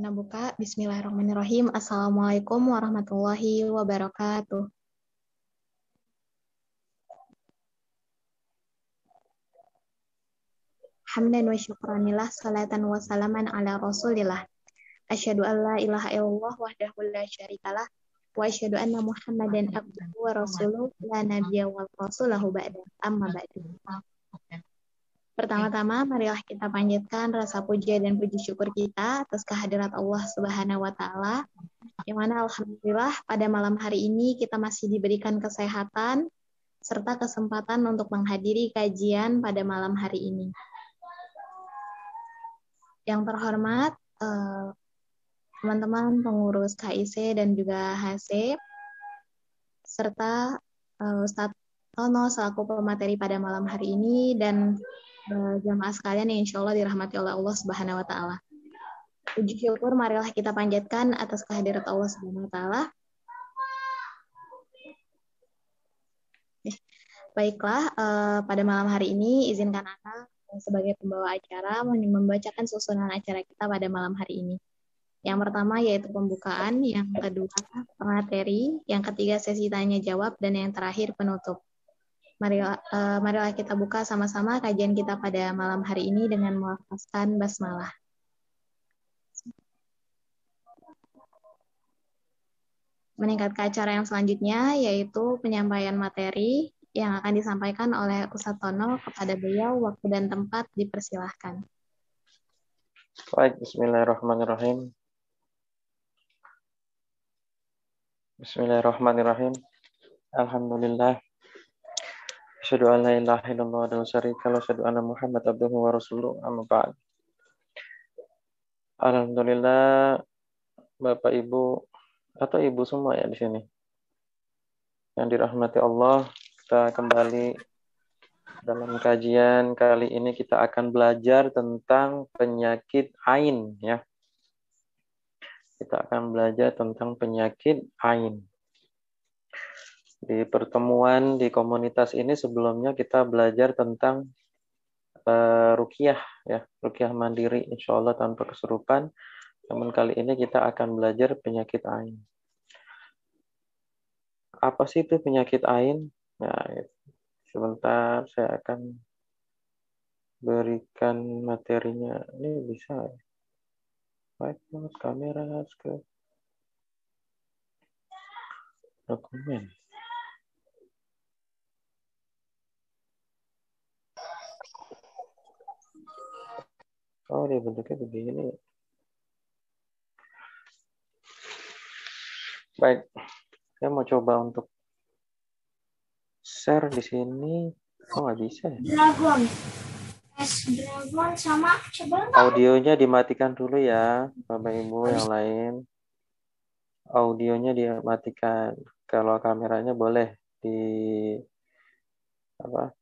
Ana buka. Bismillahirrahmanirrahim. Assalamualaikum warahmatullahi wabarakatuh. Hamdan wa syukranillah, salatan wa salaman ala rasulillah. Asyhadu an la ilaha illallah wahdahu la syarikalah. Wa asyhadu anna Muhammadan abduhu wa rasuluh la nabiyya wa rasulahu ba'da. Amma ba'du. Pertama-tama, marilah kita panjatkan rasa puja dan puji syukur kita atas kehadirat Allah Subhanahu wa Ta'ala, yang mana alhamdulillah pada malam hari ini kita masih diberikan kesehatan serta kesempatan untuk menghadiri kajian pada malam hari ini. Yang terhormat teman-teman pengurus KIC dan juga HC, serta Ustadz Tono selaku pemateri pada malam hari ini, dan jamaah sekalian yang insya Allah dirahmati oleh Allah Subhanahu wa Ta'ala. Puji syukur marilah kita panjatkan atas kehadirat Allah Subhanahu wa Ta'ala. Baiklah, pada malam hari ini izinkan Ana sebagai pembawa acara membacakan susunan acara kita pada malam hari ini. Yang pertama yaitu pembukaan, yang kedua materi, yang ketiga sesi tanya jawab, dan yang terakhir penutup. Marilah kita buka sama-sama kajian kita pada malam hari ini dengan melafazkan basmalah. Meningkat ke acara yang selanjutnya, yaitu penyampaian materi yang akan disampaikan oleh Ustadz Tono. Kepada beliau, waktu dan tempat dipersilahkan. Baik, bismillahirrahmanirrahim. Bismillahirrahmanirrahim. Alhamdulillah. Asyhadu an la ilaha illallah wa la syarika lahu, asyhadu anna Muhammad abduhu wa rasuluh, amma ba'd. Alhamdulillah, Bapak Ibu atau Ibu semua ya di sini yang dirahmati Allah, kita kembali dalam kajian kali ini. Kita akan belajar tentang penyakit ain ya. Kita akan belajar tentang penyakit ain. Di pertemuan di komunitas ini sebelumnya kita belajar tentang ruqyah ya, ruqyah mandiri insyaallah tanpa kesurupan. Namun kali ini kita akan belajar penyakit ain. Apa sih itu penyakit ain? Nah, sebentar saya akan berikan materinya. Ini bisa ya? Baik, kamera ke dokumen. Oh, dia bentuknya begini. Baik, saya mau coba untuk share di sini. Oh, nggak bisa ya? Dragon sama Audionya dimatikan dulu ya, Bapak Ibu yang lain. Audionya dimatikan. Kalau kameranya boleh di apa?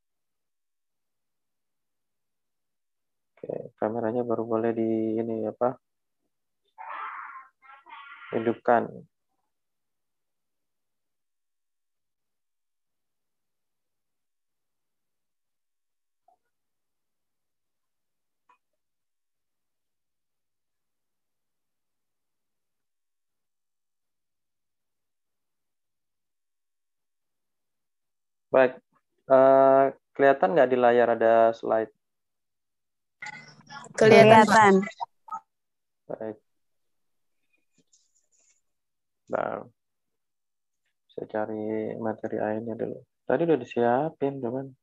Oke, kameranya baru boleh di ini apa? Hidupkan. Baik, kelihatan nggak di layar ada slide? Kelihatan. Baik. Nah, saya cari materi airnya dulu. Tadi udah disiapin, teman.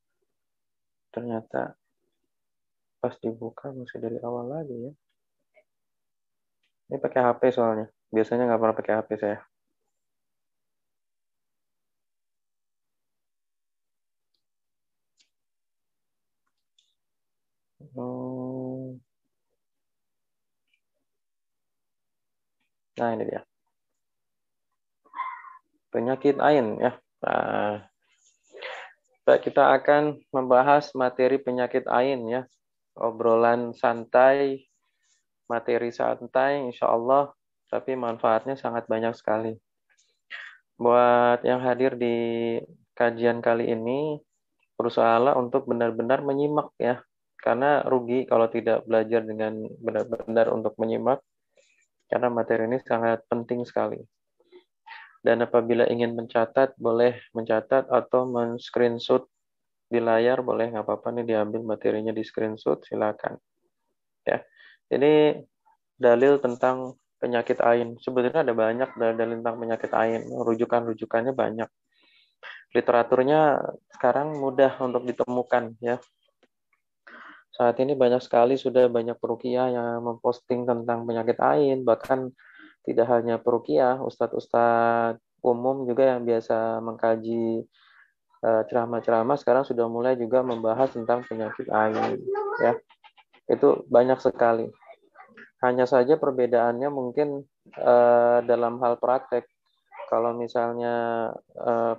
Ternyata pas dibuka masih dari awal lagi ya. Ini pakai HP soalnya. Biasanya nggak pernah pakai HP saya. Nah, ini dia. Penyakit ain ya. Nah, kita akan membahas materi penyakit ain ya. Obrolan santai, materi santai insya Allah, tapi manfaatnya sangat banyak sekali. Buat yang hadir di kajian kali ini, berusahalah untuk benar-benar menyimak ya. Karena rugi kalau tidak belajar dengan benar-benar untuk menyimak. karena materi ini sangat penting sekali. Dan apabila ingin mencatat, boleh mencatat atau men-screenshot di layar, boleh, nggak apa-apa nih diambil materinya di screenshot, silakan. Ya, ini dalil tentang penyakit ain. Sebenarnya ada banyak dalil tentang penyakit ain, rujukan-rujukannya banyak. Literaturnya sekarang mudah untuk ditemukan, ya. Saat ini banyak sekali sudah banyak peruqyah yang memposting tentang penyakit ain, bahkan tidak hanya peruqyah, ustadz-ustadz umum juga yang biasa mengkaji ceramah-ceramah sekarang sudah mulai juga membahas tentang penyakit ain, ya. Itu banyak sekali. Hanya saja perbedaannya mungkin dalam hal praktek. Kalau misalnya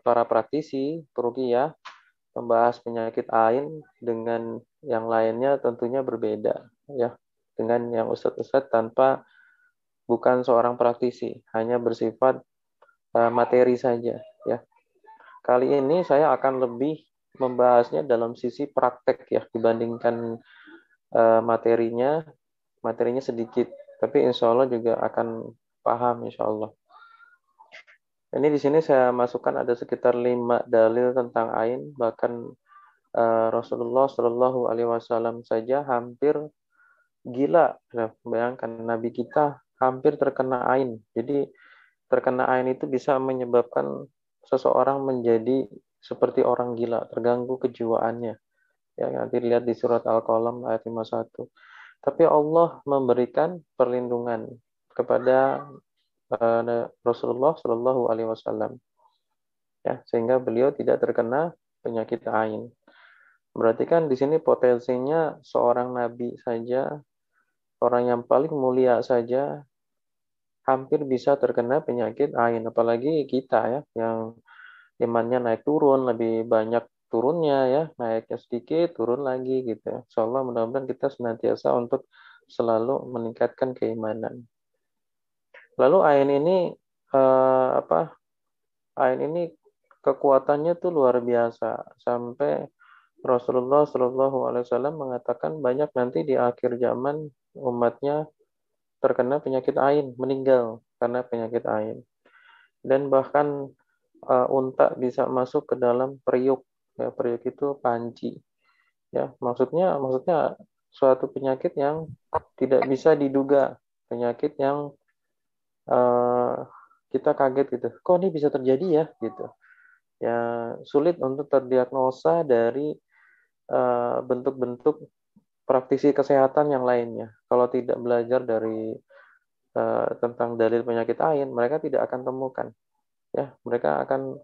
para praktisi peruqyah membahas penyakit ain dengan yang lainnya tentunya berbeda, ya, dengan yang ustadz-ustadz bukan seorang praktisi, hanya bersifat materi saja, ya. Kali ini saya akan lebih membahasnya dalam sisi praktek, ya, dibandingkan materinya sedikit, tapi insya Allah juga akan paham insya Allah. Ini di sini saya masukkan ada sekitar 5 dalil tentang ain, bahkan Rasulullah Shallallahu Alaihi Wasallam saja hampir gila. Bayangkan Nabi kita hampir terkena ain. Jadi terkena ain itu bisa menyebabkan seseorang menjadi seperti orang gila, terganggu kejiwaannya. Ya, nanti lihat di surat Al-Qalam ayat 51. Tapi Allah memberikan perlindungan kepada Rasulullah Shallallahu Alaihi Wasallam, ya, sehingga beliau tidak terkena penyakit ain. Berarti kan di sini potensinya seorang nabi saja, orang yang paling mulia saja hampir bisa terkena penyakit ain, apalagi kita, ya, yang imannya naik turun, lebih banyak turunnya, ya, naiknya sedikit turun lagi gitu, ya. Insyaallah mudah-mudahan kita senantiasa untuk selalu meningkatkan keimanan. Lalu ain ini ain ini kekuatannya tuh luar biasa sampai Rasulullah Shallallahu Alaihi Wasallam mengatakan banyak nanti di akhir zaman umatnya terkena penyakit ain, meninggal karena penyakit ain. Dan bahkan unta bisa masuk ke dalam periuk. Ya, periuk itu panci. Ya, maksudnya suatu penyakit yang tidak bisa diduga, penyakit yang kita kaget gitu. Kok ini bisa terjadi ya gitu. Ya, sulit untuk terdiagnosa dari bentuk-bentuk praktisi kesehatan yang lainnya. Kalau tidak belajar dari tentang dalil penyakit ain, mereka tidak akan temukan. Ya, mereka akan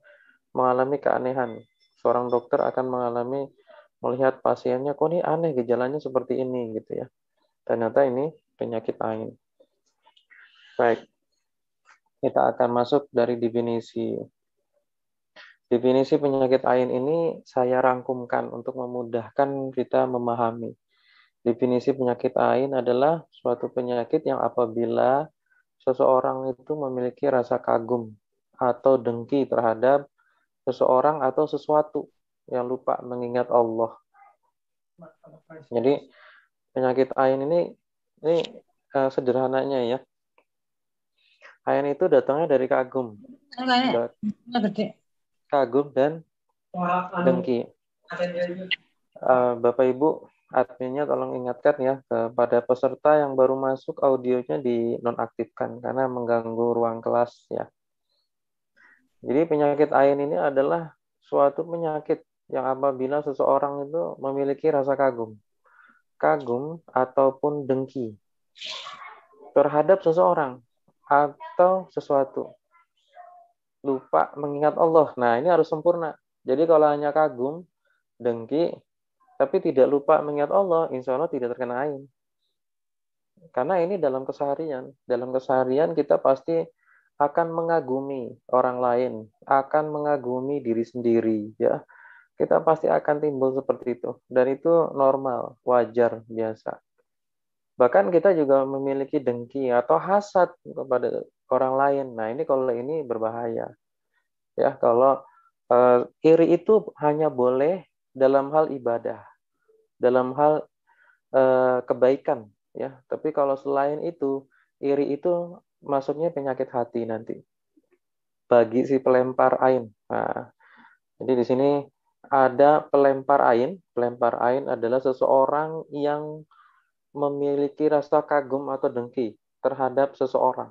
mengalami keanehan. Seorang dokter akan melihat pasiennya, kok ini aneh gejalanya seperti ini gitu, ya. Ternyata ini penyakit ain. Baik, kita akan masuk dari definisi. Definisi penyakit ain ini saya rangkumkan untuk memudahkan kita memahami. Definisi penyakit ain adalah suatu penyakit yang apabila seseorang itu memiliki rasa kagum atau dengki terhadap seseorang atau sesuatu yang lupa mengingat Allah. Jadi penyakit ain ini sederhananya, ya. Ain itu datangnya dari kagum. Kagum dan dengki. Bapak Ibu adminnya tolong ingatkan, ya, kepada peserta yang baru masuk audionya dinonaktifkan karena mengganggu ruang kelas, ya. Jadi penyakit ain ini adalah suatu penyakit yang apabila seseorang itu memiliki rasa kagum ataupun dengki terhadap seseorang atau sesuatu, lupa mengingat Allah. Nah, ini harus sempurna. Jadi kalau hanya kagum, dengki, tapi tidak lupa mengingat Allah, insya Allah tidak terkena ain. Karena ini dalam keseharian. Dalam keseharian kita pasti akan mengagumi orang lain, akan mengagumi diri sendiri, ya. Kita pasti akan timbul seperti itu. Dan itu normal, wajar, biasa. Bahkan kita juga memiliki dengki atau hasad kepada orang lain. Nah, ini kalau ini berbahaya. Ya, kalau iri itu hanya boleh dalam hal ibadah, dalam hal kebaikan, ya. Tapi kalau selain itu, Iri itu maksudnya penyakit hati nanti bagi si pelempar ain. Nah, jadi di sini ada pelempar ain. Pelempar ain adalah seseorang yang memiliki rasa kagum atau dengki terhadap seseorang.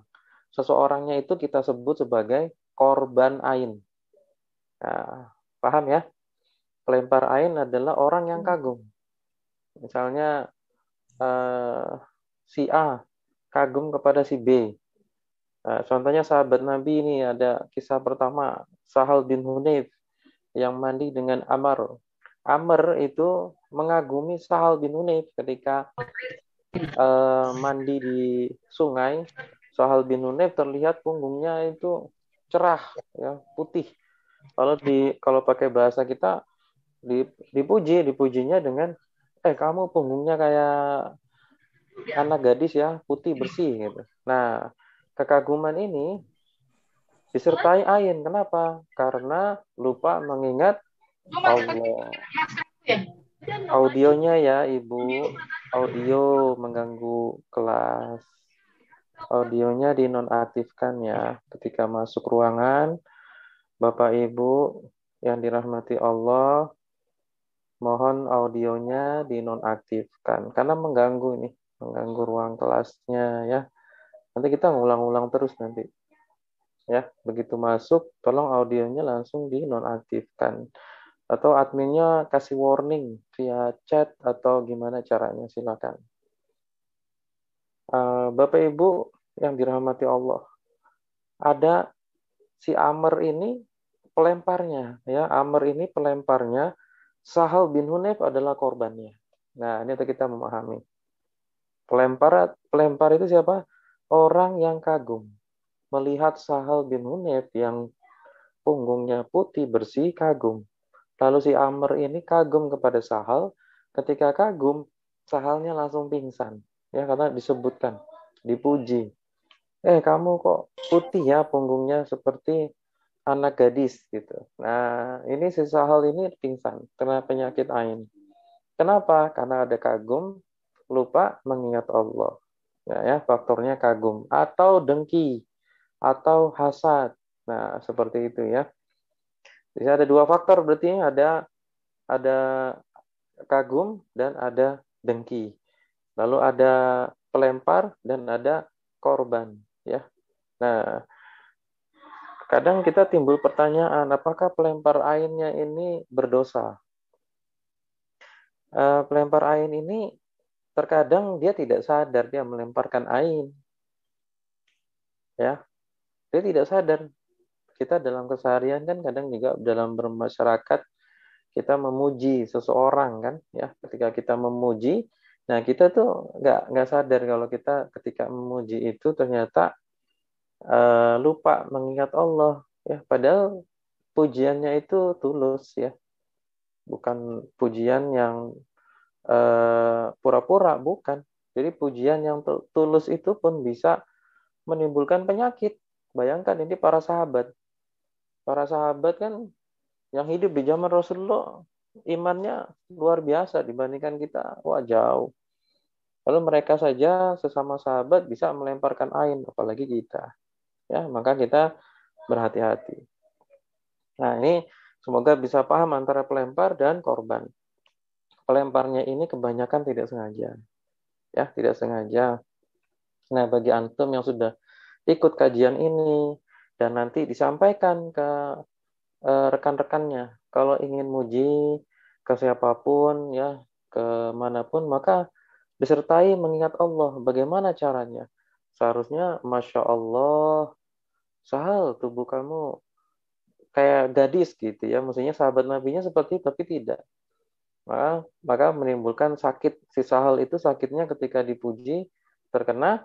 Seseorangnya itu kita sebut sebagai korban ain. Nah, paham ya? Pelempar ain adalah orang yang kagum. Misalnya si A kagum kepada si B. Nah, contohnya sahabat Nabi ini ada kisah pertama, Sahal bin Hunayf yang mandi dengan Amr. Amr itu mengagumi Sahal bin Hunayf ketika mandi di sungai. Sahal bin Hunayf terlihat punggungnya itu cerah, ya, putih. Kalau pakai bahasa kita dipujinya dengan kamu punggungnya kayak anak gadis ya, putih bersih gitu. Nah, kekaguman ini disertai ain. Kenapa? Karena lupa mengingat Allah. Audionya ya, Ibu. Audio mengganggu kelas. Audionya dinonaktifkan ya. Ketika masuk ruangan, Bapak Ibu yang dirahmati Allah, mohon audionya dinonaktifkan. Karena mengganggu ini, mengganggu ruang kelasnya ya. Nanti kita ngulang-ulang terus nanti. Ya, begitu masuk, tolong audionya langsung dinonaktifkan. Atau adminnya kasih warning via chat atau gimana caranya, silakan. Bapak Ibu yang dirahmati Allah, ada si Amr ini pelemparnya, ya. Amr ini pelemparnya, Sahal bin Hunayf adalah korbannya. Nah, ini kita memahami. Pelempar itu siapa? Orang yang kagum melihat Sahal bin Hunayf yang punggungnya putih bersih, kagum. Lalu si Amr ini kagum kepada Sahal. Ketika kagum, Sahalnya langsung pingsan. Ya, karena disebutkan, dipuji. Kamu kok putih ya punggungnya seperti anak gadis gitu. Nah, ini si Sahal ini pingsan kena penyakit ain. Kenapa? Karena ada kagum, lupa mengingat Allah. Ya, faktornya kagum atau dengki atau hasad. Nah, seperti itu ya. Jadi ada dua faktor, berarti ada kagum dan ada dengki. Lalu ada pelempar dan ada korban, ya. Nah, kadang kita timbul pertanyaan, apakah pelempar ainnya ini berdosa? Pelempar ain ini terkadang dia tidak sadar dia melemparkan ain, ya. Dia tidak sadar. Kita dalam keseharian kan kadang juga dalam bermasyarakat kita memuji seseorang kan, ya. Ketika kita memuji, nah kita tuh nggak sadar kalau kita ketika memuji itu ternyata lupa mengingat Allah, ya. Padahal pujiannya itu tulus, ya. Bukan pujian yang pura-pura, bukan. Jadi pujian yang tulus itu pun bisa menimbulkan penyakit. Bayangkan ini para sahabat. Para sahabat kan yang hidup di zaman Rasulullah imannya luar biasa dibandingkan kita. Wah, jauh. Lalu mereka saja sesama sahabat bisa melemparkan ain, apalagi kita. Ya, maka kita berhati-hati. Nah, ini semoga bisa paham antara pelempar dan korban. Pelemparnya ini kebanyakan tidak sengaja. Ya, tidak sengaja. Nah, bagi antum yang sudah ikut kajian ini dan nanti disampaikan ke rekan-rekannya, kalau ingin muji ke siapapun, ya, ke manapun, maka disertai mengingat Allah. Bagaimana caranya? Seharusnya, Masya Allah, Sahal, tubuh kamu kayak gadis gitu ya. Maksudnya sahabat nabinya seperti itu, tapi tidak. Maka menimbulkan sakit. Si Sahal itu sakitnya ketika dipuji, terkena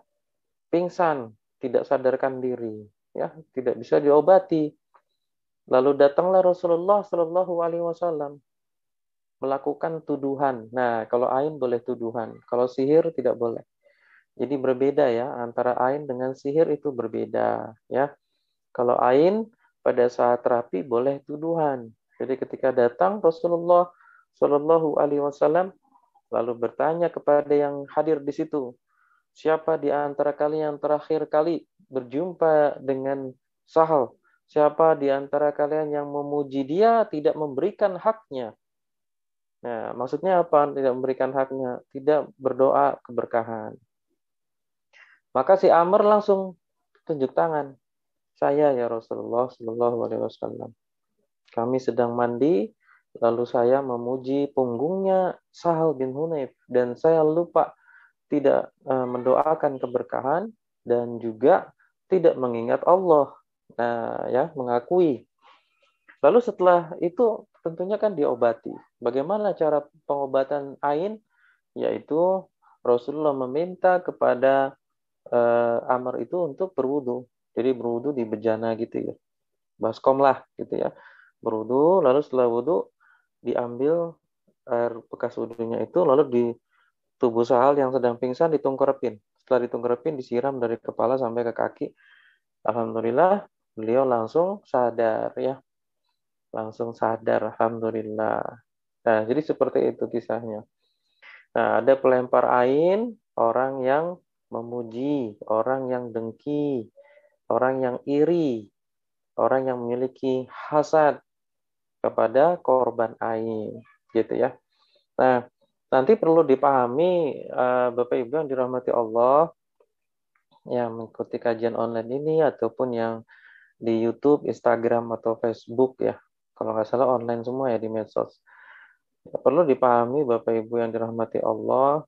pingsan, tidak sadarkan diri, ya, tidak bisa diobati. Lalu datanglah Rasulullah Shallallahu Alaihi Wasallam melakukan tuduhan. Nah, kalau ain boleh tuduhan, kalau sihir tidak boleh. Jadi berbeda ya, antara ain dengan sihir itu berbeda ya. Kalau ain pada saat terapi boleh tuduhan. Jadi ketika datang Rasulullah Shallallahu Alaihi Wasallam lalu bertanya kepada yang hadir di situ, Siapa di antara kalian yang terakhir kali berjumpa dengan Sahal? Siapa di antara kalian yang memuji dia tidak memberikan haknya? Nah, maksudnya apa? Tidak memberikan haknya, tidak berdoa keberkahan. Maka si Amr langsung tunjuk tangan. Saya ya Rasulullah Shallallahu Alaihi Wasallam. Kami sedang mandi, lalu saya memuji punggungnya Sahal bin Hunayf dan saya lupa tidak mendoakan keberkahan dan juga tidak mengingat Allah. Nah, ya, mengakui. Lalu setelah itu tentunya kan diobati. Bagaimana cara pengobatan ain? Yaitu Rasulullah meminta kepada Amr itu untuk berwudu. Jadi berwudu di bejana gitu ya. Baskom lah gitu ya. Berwudu, lalu setelah wudu diambil air bekas wudunya itu lalu di tubuh Sahal yang sedang pingsan ditungkerepin. Setelah ditungkerepin disiram dari kepala sampai ke kaki. Alhamdulillah beliau langsung sadar ya. Langsung sadar, alhamdulillah. Nah, jadi seperti itu kisahnya. Nah, ada pelempar ain, orang yang memuji, orang yang dengki, orang yang iri, orang yang memiliki hasad kepada korban ain, gitu ya. Nah, nanti perlu dipahami Bapak Ibu yang dirahmati Allah yang mengikuti kajian online ini ataupun yang di YouTube, Instagram atau Facebook ya. Kalau nggak salah online semua ya di medsos. Perlu dipahami Bapak Ibu yang dirahmati Allah,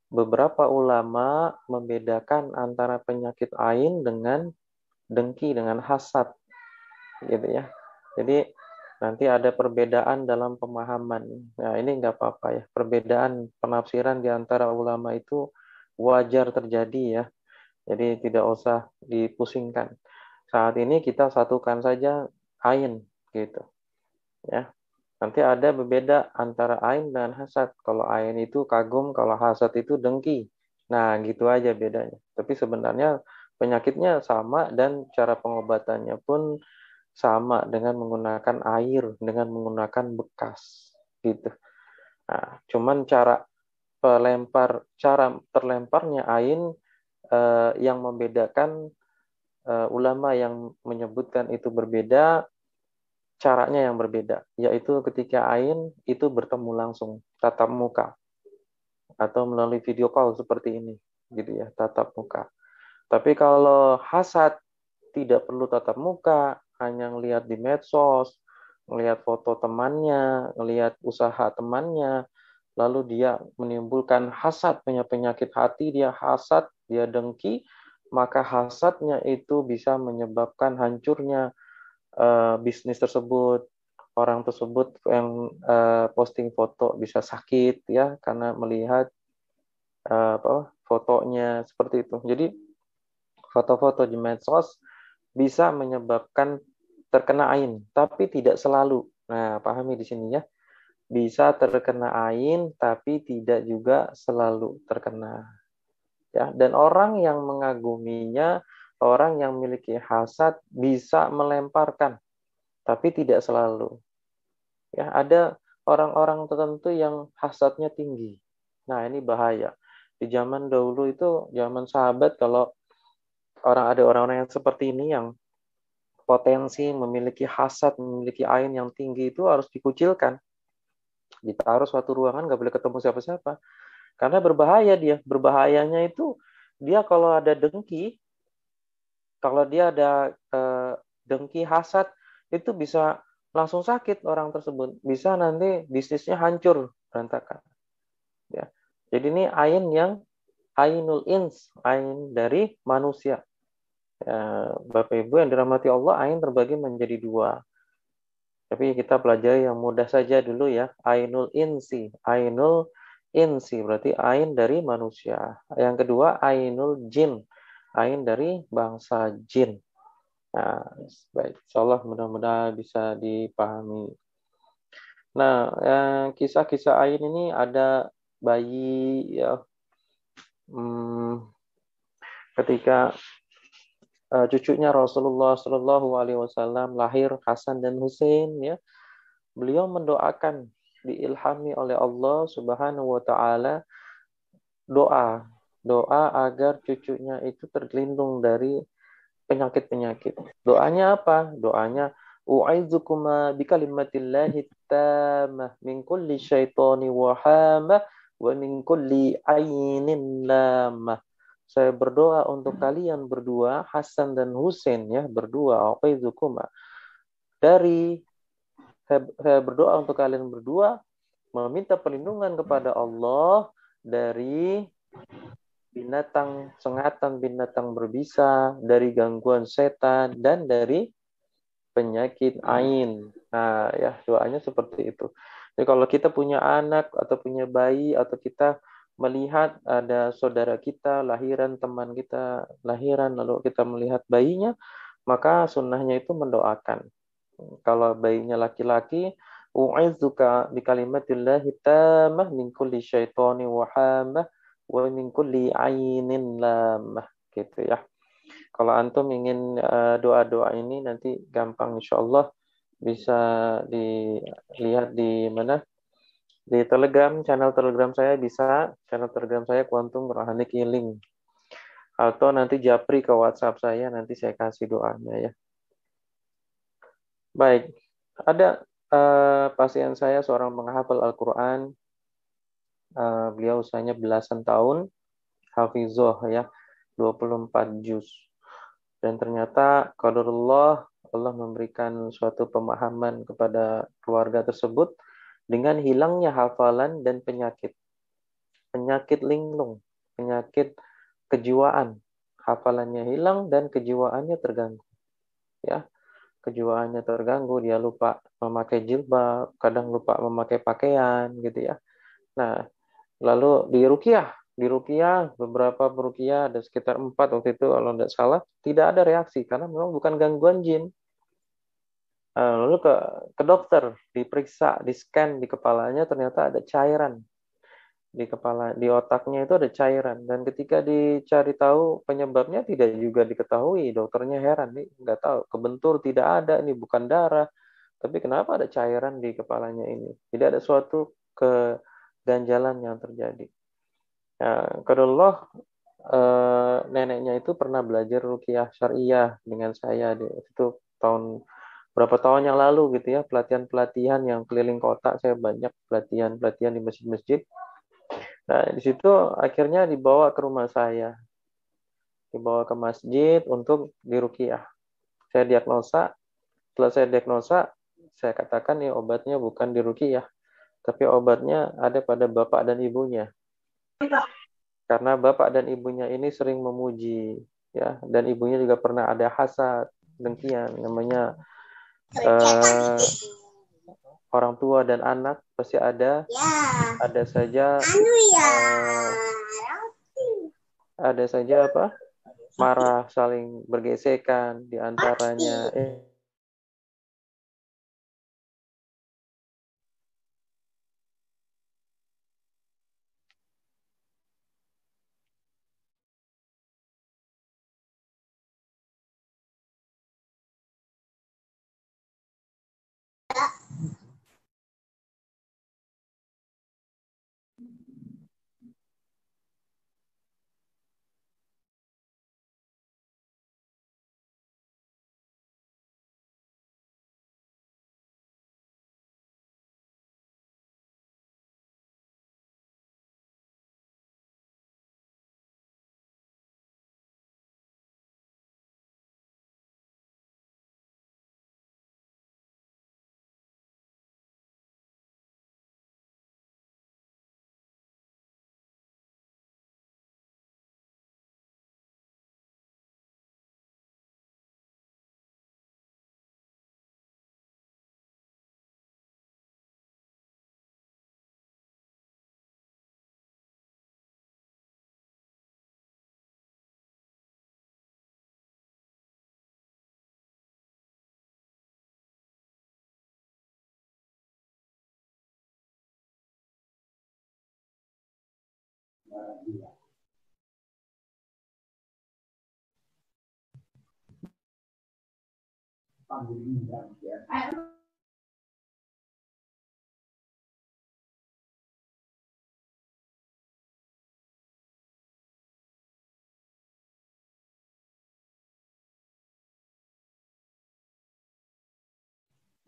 beberapa ulama membedakan antara penyakit ain dengan dengki, dengan hasad gitu ya. Jadi nanti ada perbedaan dalam pemahaman. Nah, ini nggak apa-apa ya. Perbedaan penafsiran di antara ulama itu wajar terjadi ya. Jadi tidak usah dipusingkan. Saat ini kita satukan saja ain gitu ya. Nanti ada berbeda antara ain dan hasad. Kalau ain itu kagum, kalau hasad itu dengki. Nah, gitu aja bedanya. Tapi sebenarnya penyakitnya sama dan cara pengobatannya pun sama dengan menggunakan air, dengan menggunakan bekas. Gitu. Nah, cuman cara terlemparnya ain yang membedakan ulama yang menyebutkan itu berbeda, caranya yang berbeda, yaitu ketika ain itu bertemu langsung, tatap muka, atau melalui video call seperti ini, gitu ya, tatap muka. Tapi kalau hasad tidak perlu tatap muka, hanya ngelihat di medsos, ngelihat foto temannya, ngelihat usaha temannya, lalu dia menimbulkan hasad, punya penyakit hati, dia hasad, dia dengki, maka hasadnya itu bisa menyebabkan hancurnya bisnis tersebut. Orang tersebut yang posting foto bisa sakit ya karena melihat fotonya seperti itu. Jadi foto-foto di medsos bisa menyebabkan terkena ain, tapi tidak selalu. Nah, pahami di sini ya. Bisa terkena ain, tapi tidak juga selalu terkena. Ya, dan orang yang mengaguminya, orang yang memiliki hasad bisa melemparkan, tapi tidak selalu. Ya, ada orang-orang tertentu yang hasadnya tinggi. Nah, ini bahaya. Di zaman dahulu itu, zaman sahabat, kalau ada orang-orang yang seperti ini yang potensi memiliki hasad, memiliki ain yang tinggi itu harus dikucilkan. Ditaruh suatu ruangan, nggak boleh ketemu siapa-siapa. Karena berbahaya dia. Berbahayanya itu, dia kalau ada dengki, kalau dia ada dengki hasad, itu bisa langsung sakit orang tersebut. Bisa nanti bisnisnya hancur, berantakan. Ya. Jadi ini ain yang ainul ins, ain dari manusia. Bapak Ibu yang dirahmati Allah, ain terbagi menjadi dua. Tapi kita pelajari yang mudah saja dulu ya. Ainul insi. Ainul insi berarti ain dari manusia. Yang kedua ainul jin. Ain dari bangsa jin. Nah, baik. Insyaallah mudah-mudahan bisa dipahami. Nah, kisah-kisah ain ini ada bayi ya. Ketika cucunya Rasulullah Shallallahu Alaihi Wasallam lahir Hasan dan Hussein ya, beliau mendoakan diilhami oleh Allah Subhanahu Wa Taala doa Doa agar cucunya itu terlindung dari penyakit-penyakit. Doanya apa? Doanya u'aizukuma bikalimatillahi tammah min kulli syaitani wa hamah wa min kulli ainin lamah. Saya berdoa untuk kalian berdua, Hasan dan Husain ya, berdua u'aizukuma. Saya berdoa untuk kalian berdua, meminta perlindungan kepada Allah dari binatang sengatan, binatang berbisa, dari gangguan setan, dan dari penyakit ain. Nah, ya doanya seperti itu. Jadi kalau kita punya anak atau punya bayi atau kita melihat ada saudara kita lahiran, teman kita lahiran, lalu kita melihat bayinya, maka sunnahnya itu mendoakan. Kalau bayinya laki-laki, u'idzuka bikalimatillahi tammah min kulli syaitani wa hamah wa min kulli ainin lamah gitu ya. Kalau antum ingin doa-doa ini nanti gampang insya Allah bisa dilihat di mana? Di Telegram, channel Telegram saya bisa, channel Telegram saya Quantum Rohani Healing. Atau nanti japri ke WhatsApp saya, nanti saya kasih doanya ya. Baik, ada pasien saya seorang penghafal Al-Quran, beliau usianya belasan tahun, hafizah ya, 24 juz. Dan ternyata qadarullah Allah memberikan suatu pemahaman kepada keluarga tersebut dengan hilangnya hafalan dan penyakit. Penyakit linglung, penyakit kejiwaan. Hafalannya hilang dan kejiwaannya terganggu. Ya, kejiwaannya terganggu, dia lupa memakai jilbab, kadang lupa memakai pakaian gitu ya. Nah, lalu di ruqyah beberapa peruqyah ada sekitar 4 waktu itu kalau tidak salah, tidak ada reaksi karena memang bukan gangguan jin. Lalu ke dokter, diperiksa, di scan di kepalanya, ternyata ada cairan di kepala, di otaknya itu ada cairan. Dan ketika dicari tahu penyebabnya tidak juga diketahui, dokternya heran nih, nggak tahu, kebentur tidak ada, ini bukan darah, tapi kenapa ada cairan di kepalanya ini? Tidak ada suatu keganjalan yang terjadi. Nah, Allah neneknya itu pernah belajar ruqyah syariah dengan saya itu tahun berapa tahun yang lalu gitu ya, pelatihan-pelatihan yang keliling kota, saya banyak pelatihan-pelatihan di masjid-masjid. Nah, di situ akhirnya dibawa ke rumah saya, dibawa ke masjid untuk diruqyah. Saya diagnosa, setelah saya diagnosa, saya katakan ya obatnya bukan diruqyah, tapi obatnya ada pada bapak dan ibunya. Karena bapak dan ibunya ini sering memuji, ya, dan ibunya juga pernah ada hasad, dengkian, namanya orang tua dan anak pasti ada saja ada saja apa? Marah, saling bergesekan di antaranya.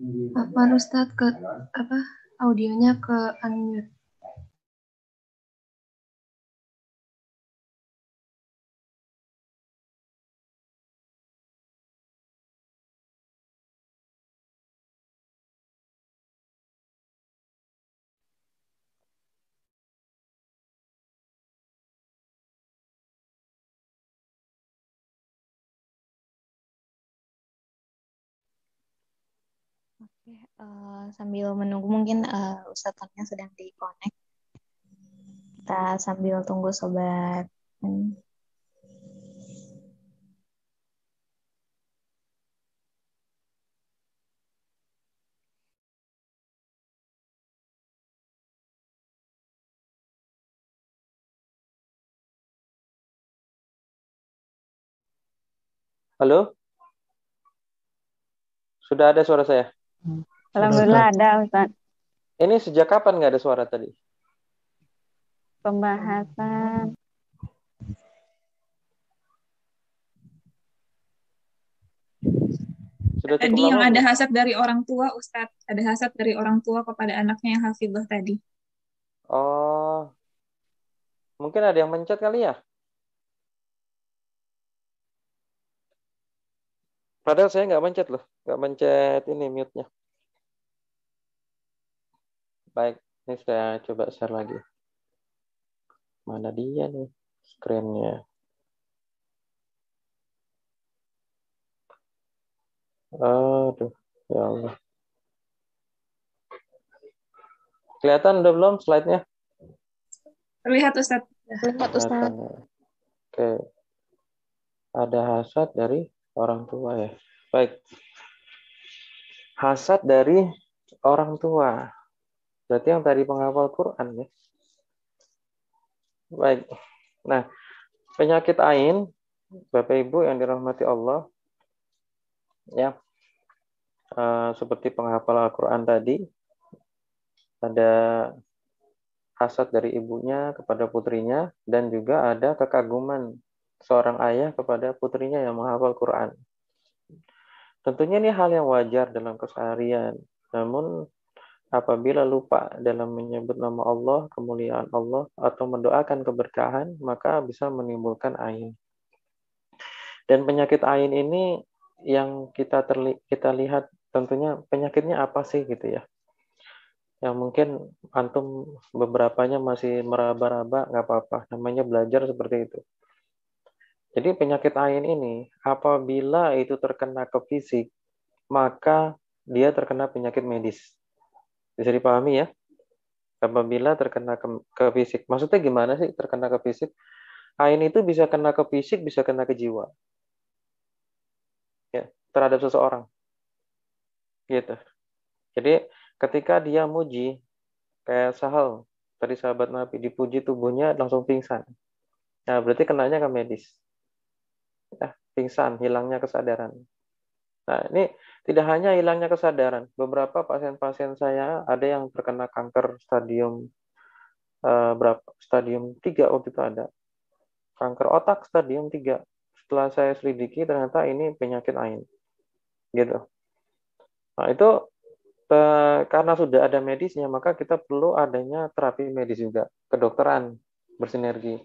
Apa Ustadz ke apa audionya ke unmute? Oke, sambil menunggu mungkin Ustadz Tolnya sedang di-connect. Kita sambil tunggu sobat. Halo? Sudah ada suara saya? Alhamdulillah ada Ustaz. Ini sejak kapan nggak ada suara tadi? Pembahasan Sudah cukup Tadi lama yang ada belum? hasad dari orang tua, Ustadz. Ada hasad dari orang tua kepada anaknya yang hafizah tadi. Oh, mungkin ada yang mencet kali ya? Padahal saya nggak mencet loh. Nggak mencet ini mute-nya. Baik, ini saya coba share lagi. Mana dia nih screen-nya? Aduh, ya Allah. Kelihatan udah belum slide-nya? Terlihat, Ustadz. Lihat Ustadz. Kelihatan ya. Oke. Ada hasad dari orang tua ya. Baik. Hasad dari orang tua. Berarti yang tadi penghafal Quran ya. Baik. Nah, penyakit ain, Bapak Ibu yang dirahmati Allah, ya, seperti penghafal Al-Quran tadi, ada hasad dari ibunya kepada putrinya, dan juga ada kekaguman seorang ayah kepada putrinya yang menghafal Quran. Tentunya ini hal yang wajar dalam keseharian. Namun apabila lupa dalam menyebut nama Allah, kemuliaan Allah, atau mendoakan keberkahan, maka bisa menimbulkan ain. Dan penyakit ain ini yang kita lihat tentunya penyakitnya apa sih gitu ya. Yang mungkin antum beberapanya masih meraba-raba, nggak apa-apa. Namanya belajar seperti itu. Jadi penyakit ain ini apabila itu terkena ke fisik, maka dia terkena penyakit medis. Bisa dipahami ya? Apabila terkena ke fisik. Maksudnya gimana sih terkena ke fisik? Ain itu bisa kena ke fisik, bisa kena ke jiwa. Ya, terhadap seseorang. Gitu. Jadi ketika dia muji, kayak Sahal, tadi sahabat Nabi, dipuji tubuhnya langsung pingsan. Nah, berarti kenanya ke medis. Ya, pingsan, hilangnya kesadaran. Nah, ini tidak hanya hilangnya kesadaran. Beberapa pasien-pasien saya ada yang terkena kanker stadium stadium 3 waktu itu ada. Kanker otak stadium 3. Setelah saya selidiki ternyata ini penyakit ain. Gitu. Nah, itu karena sudah ada medisnya, maka kita perlu adanya terapi medis juga, kedokteran bersinergi.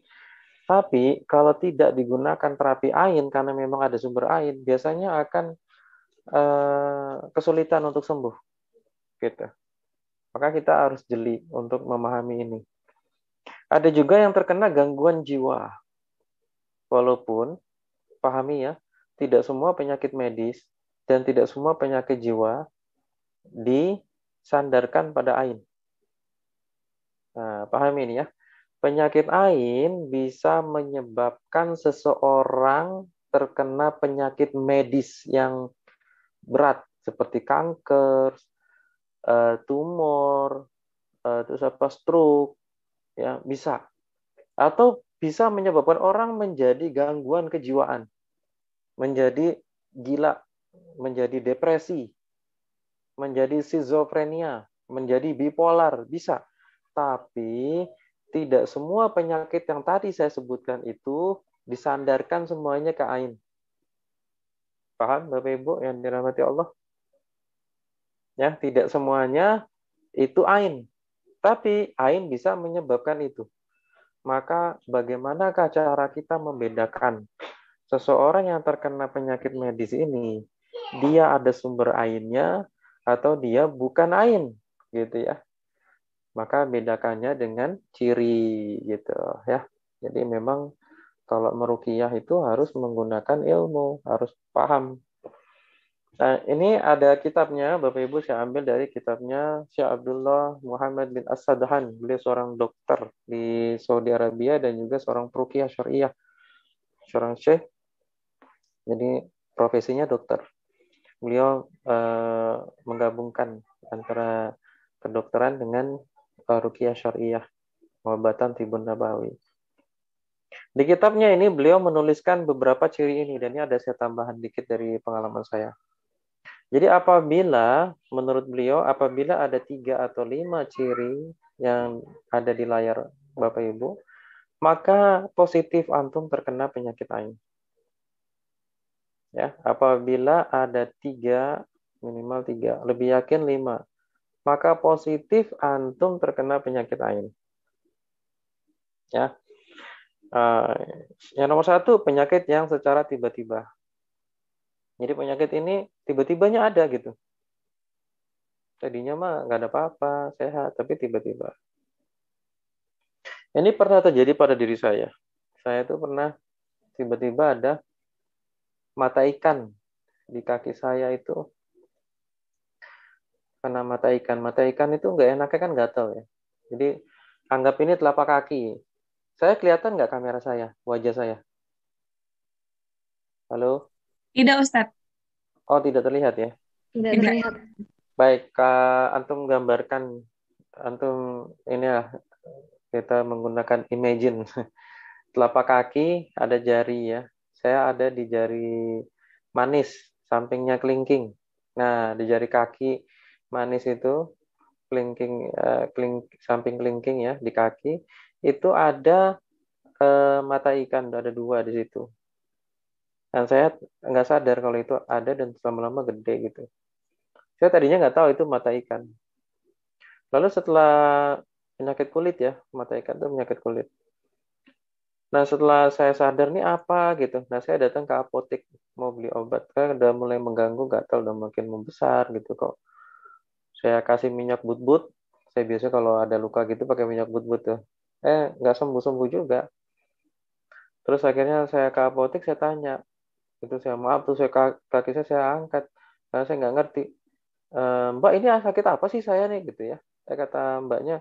Tapi kalau tidak digunakan terapi ain karena memang ada sumber ain, biasanya akan kesulitan untuk sembuh, gitu. Maka kita harus jeli untuk memahami ini. Ada juga yang terkena gangguan jiwa, walaupun pahami ya, tidak semua penyakit medis dan tidak semua penyakit jiwa disandarkan pada ain. Nah, pahami ini ya. Penyakit ain bisa menyebabkan seseorang terkena penyakit medis yang berat seperti kanker, tumor, terus apa stroke, ya bisa. Atau bisa menyebabkan orang menjadi gangguan kejiwaan, menjadi gila, menjadi depresi, menjadi skizofrenia, menjadi bipolar, bisa. Tapi tidak semua penyakit yang tadi saya sebutkan itu disandarkan semuanya ke ain. Paham Bapak Ibu yang dirahmati Allah? Ya, tidak semuanya itu ain. Tapi ain bisa menyebabkan itu. Maka bagaimanakah cara kita membedakan seseorang yang terkena penyakit medis ini, dia ada sumber ainnya atau dia bukan ain, gitu ya. Maka bedakannya dengan ciri, gitu ya. Jadi memang kalau meruqyah itu harus menggunakan ilmu, harus paham. Nah, ini ada kitabnya, Bapak Ibu, saya ambil dari kitabnya Syekh Abdullah Muhammad bin As-Sadhan. Beliau seorang dokter di Saudi Arabia dan juga seorang peruqyah syariah, seorang syekh. Jadi profesinya dokter. Beliau menggabungkan antara kedokteran dengan ruqyah syariah, pengobatan Tibun Nabawi. Di kitabnya ini beliau menuliskan beberapa ciri ini, dan ini ada saya tambahan dikit dari pengalaman saya. Jadi menurut beliau, apabila ada 3 atau 5 ciri yang ada di layar Bapak Ibu, maka positif antum terkena penyakit ain. Ya, apabila ada 3, minimal 3, lebih yakin 5, maka positif antum terkena penyakit ain. Ya, yang nomor 1, penyakit yang secara tiba-tiba. Jadi penyakit ini tiba-tibanya ada gitu. Tadinya mah nggak ada apa-apa, sehat, tapi tiba-tiba. Ini pernah terjadi pada diri saya. Saya tuh pernah tiba-tiba ada mata ikan di kaki saya itu. Kena mata ikan. Mata ikan itu nggak enaknya kan gatal ya. Jadi anggap ini telapak kaki. Saya kelihatan nggak kamera saya, wajah saya? Halo? Tidak, Ustadz. Oh, tidak terlihat ya? Tidak Tidak. terlihat. Baik, antum gambarkan. Antum ini ya, kita menggunakan imagine. Telapak kaki ada jari ya. Saya ada di jari manis, sampingnya kelingking. Nah, di jari kaki manis itu kelingking, samping kelingking ya di kaki itu ada mata ikan, ada 2 di situ. Dan saya nggak sadar kalau itu ada dan lama-lama gede gitu. Saya tadinya nggak tahu itu mata ikan. Lalu setelah penyakit kulit ya, mata ikan itu penyakit kulit. Nah, setelah saya sadar nih apa gitu. Nah, saya datang ke apotek mau beli obat. Kan udah mulai mengganggu, gatal, udah makin membesar gitu kok. Saya kasih minyak but-but. Saya biasa kalau ada luka gitu pakai minyak but-but tuh. Nggak sembuh-sembuh juga. Terus akhirnya saya ke apotek, saya tanya. Itu saya maaf tuh, kaki saya angkat. Karena saya nggak ngerti. Mbak, ini sakit apa sih saya nih gitu ya. Saya kata mbaknya,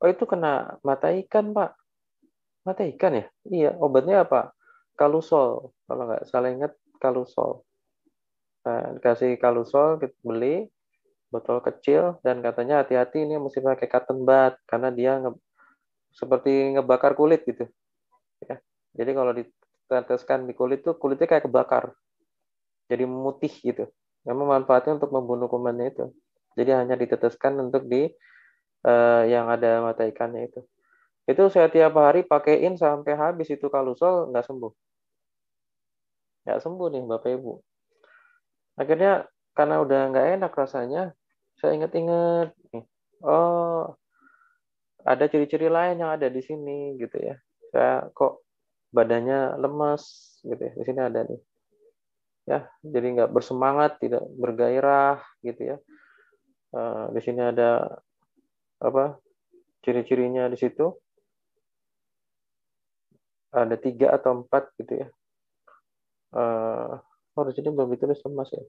oh itu kena mata ikan, Pak. Mata ikan ya? Iya, obatnya apa? Kalusol. Kalau nggak salah ingat, kalusol. Nah, dikasih kalusol, kita beli botol kecil, dan katanya hati-hati ini mesti pakai cotton bud, karena dia seperti ngebakar kulit gitu. Ya. Jadi kalau diteteskan di kulit tuh, kulitnya kayak kebakar. Jadi memutih gitu. Memang manfaatnya untuk membunuh kumannya itu. Jadi hanya diteteskan untuk yang ada mata ikannya itu. Itu saya tiap hari pakein sampai habis itu kalusol, nggak sembuh. Nggak sembuh nih Bapak Ibu. Akhirnya karena udah nggak enak rasanya, saya inget-inget nih, oh ada ciri-ciri lain yang ada di sini gitu ya. Saya kok badannya lemes gitu ya. Di sini ada nih. Ya, jadi nggak bersemangat, tidak bergairah gitu ya. Di sini ada apa? Ciri-cirinya di situ. Ada 3 atau 4 gitu ya. Oh, di sini belum ditulis lemas ya.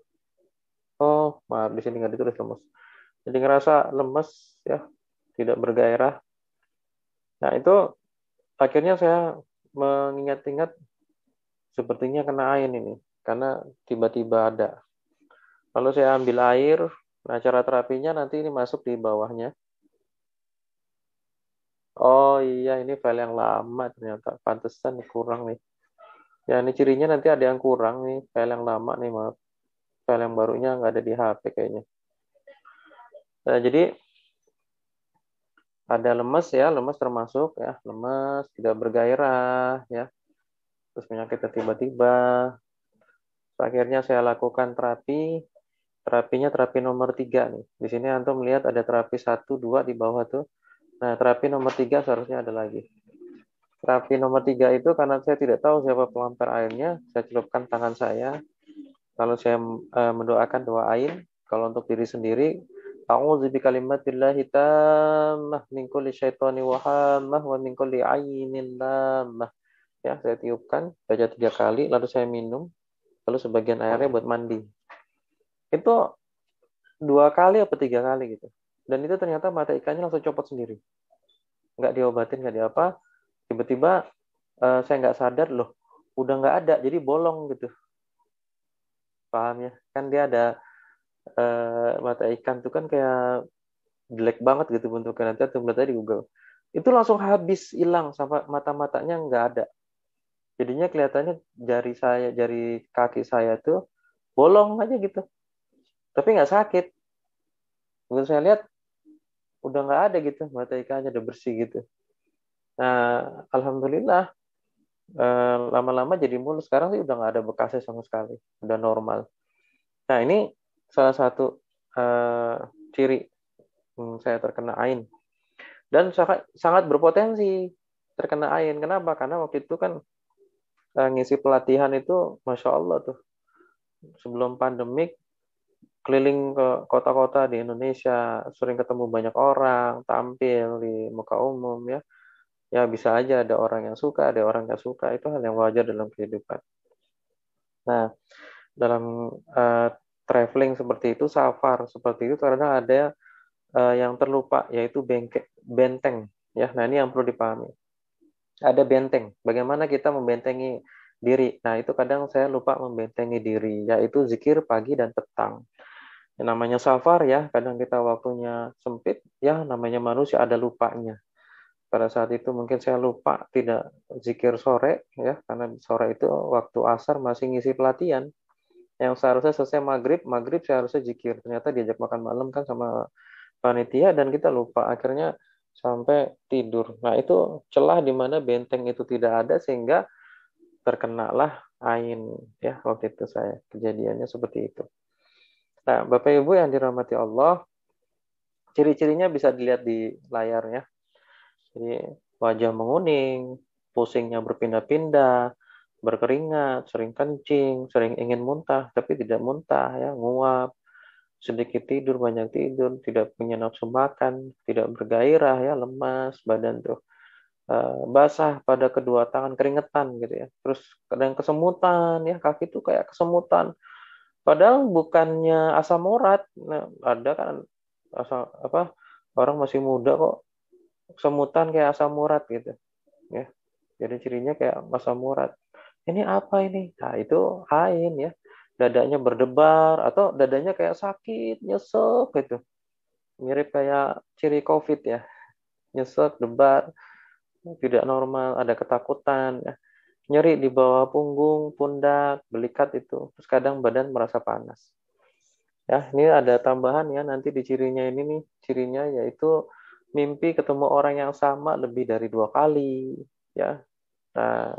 Oh, maaf, di sini nggak ditulis lemas. Jadi ngerasa lemes ya, tidak bergairah. Nah, itu akhirnya saya mengingat-ingat sepertinya kena ain ini. Karena tiba-tiba ada. Lalu saya ambil air. Nah, cara terapinya nanti ini masuk di bawahnya. Oh iya, ini file yang lama ternyata. Pantesan kurang nih. Ya, ini cirinya nanti ada yang kurang nih. File yang lama nih, maaf. File yang barunya nggak ada di HP kayaknya. Nah, jadi ada lemes ya, lemes termasuk ya, lemes, tidak bergairah ya. Terus penyakitnya tiba-tiba. Akhirnya saya lakukan terapi terapinya terapi nomor 3 nih. Di sini antum melihat ada terapi 1, 2 di bawah tuh. Nah, terapi nomor 3 seharusnya ada lagi. Terapi nomor 3 itu karena saya tidak tahu siapa pelempar airnya, saya celupkan tangan saya. Lalu saya mendoakan doa ain. Kalau untuk diri sendiri, a'udzu bikalimatillahi tammah min kulli syaitani wa hammah wa min kulli ainin lammah. Ya, saya tiupkan, baca 3 kali, lalu saya minum, lalu sebagian airnya buat mandi. Itu 2 kali atau 3 kali gitu. Dan itu ternyata mata ikannya langsung copot sendiri. Nggak diobatin, nggak diapa. Tiba-tiba saya nggak sadar loh, udah nggak ada, jadi bolong gitu. Paham ya? Kan dia ada mata ikan tuh kan kayak jelek banget gitu bentuknya. Nanti tuh tadi di Google. Itu langsung habis, hilang sampai mata-matanya nggak ada. Jadinya kelihatannya jari kaki saya tuh bolong aja gitu. Tapi nggak sakit. Begitu saya lihat udah nggak ada gitu, mata ikannya udah bersih gitu. Nah, alhamdulillah lama-lama jadi mulus. Sekarang sih udah nggak ada bekasnya sama sekali, udah normal. Nah, ini salah satu ciri saya terkena ain. Dan sangat berpotensi terkena ain. Kenapa? Karena waktu itu kan ngisi pelatihan itu, Masya Allah tuh, sebelum pandemik, keliling ke kota-kota di Indonesia, sering ketemu banyak orang, tampil di muka umum ya. Ya bisa aja ada orang yang suka, ada orang yang suka, itu hal yang wajar dalam kehidupan. Nah, dalam traveling seperti itu, safar seperti itu, kadang ada yang terlupa, yaitu benteng. Ya, nah ini yang perlu dipahami. Ada benteng. Bagaimana kita membentengi diri? Nah, itu kadang saya lupa membentengi diri, yaitu zikir pagi dan petang. Yang namanya safar ya, kadang kita waktunya sempit, ya namanya manusia ada lupanya. Pada saat itu mungkin saya lupa tidak zikir sore, ya karena sore itu waktu asar masih ngisi pelatihan. Yang seharusnya selesai maghrib saya harusnya zikir. Ternyata diajak makan malam kan sama panitia dan kita lupa. Akhirnya sampai tidur. Nah, itu celah di mana benteng itu tidak ada sehingga terkenalah ain ya waktu itu saya. Kejadiannya seperti itu. Nah, Bapak Ibu yang dirahmati Allah, ciri-cirinya bisa dilihat di layarnya. Jadi wajah menguning, pusingnya berpindah-pindah, berkeringat, sering kencing, sering ingin muntah tapi tidak muntah ya, nguap, sedikit tidur, banyak tidur, tidak punya nafsu makan, tidak bergairah ya, lemas badan tuh. Basah pada kedua tangan, keringetan gitu ya. Terus kadang kesemutan ya, kaki tuh kayak kesemutan. Padahal bukannya asam urat. Nah, ada kan asam apa? Orang masih muda kok kesemutan kayak asam urat gitu ya. Jadi cirinya kayak asam urat. Ini apa ini? Nah, itu ain ya. Dadanya berdebar atau dadanya kayak sakit, nyesek gitu. Mirip kayak ciri COVID ya. Nyesek, debar, tidak normal, ada ketakutan ya. Nyeri di bawah punggung, pundak, belikat itu. Terus kadang badan merasa panas. Ya, ini ada tambahan ya nanti di cirinya ini nih. Cirinya yaitu mimpi ketemu orang yang sama lebih dari 2 kali ya. Nah,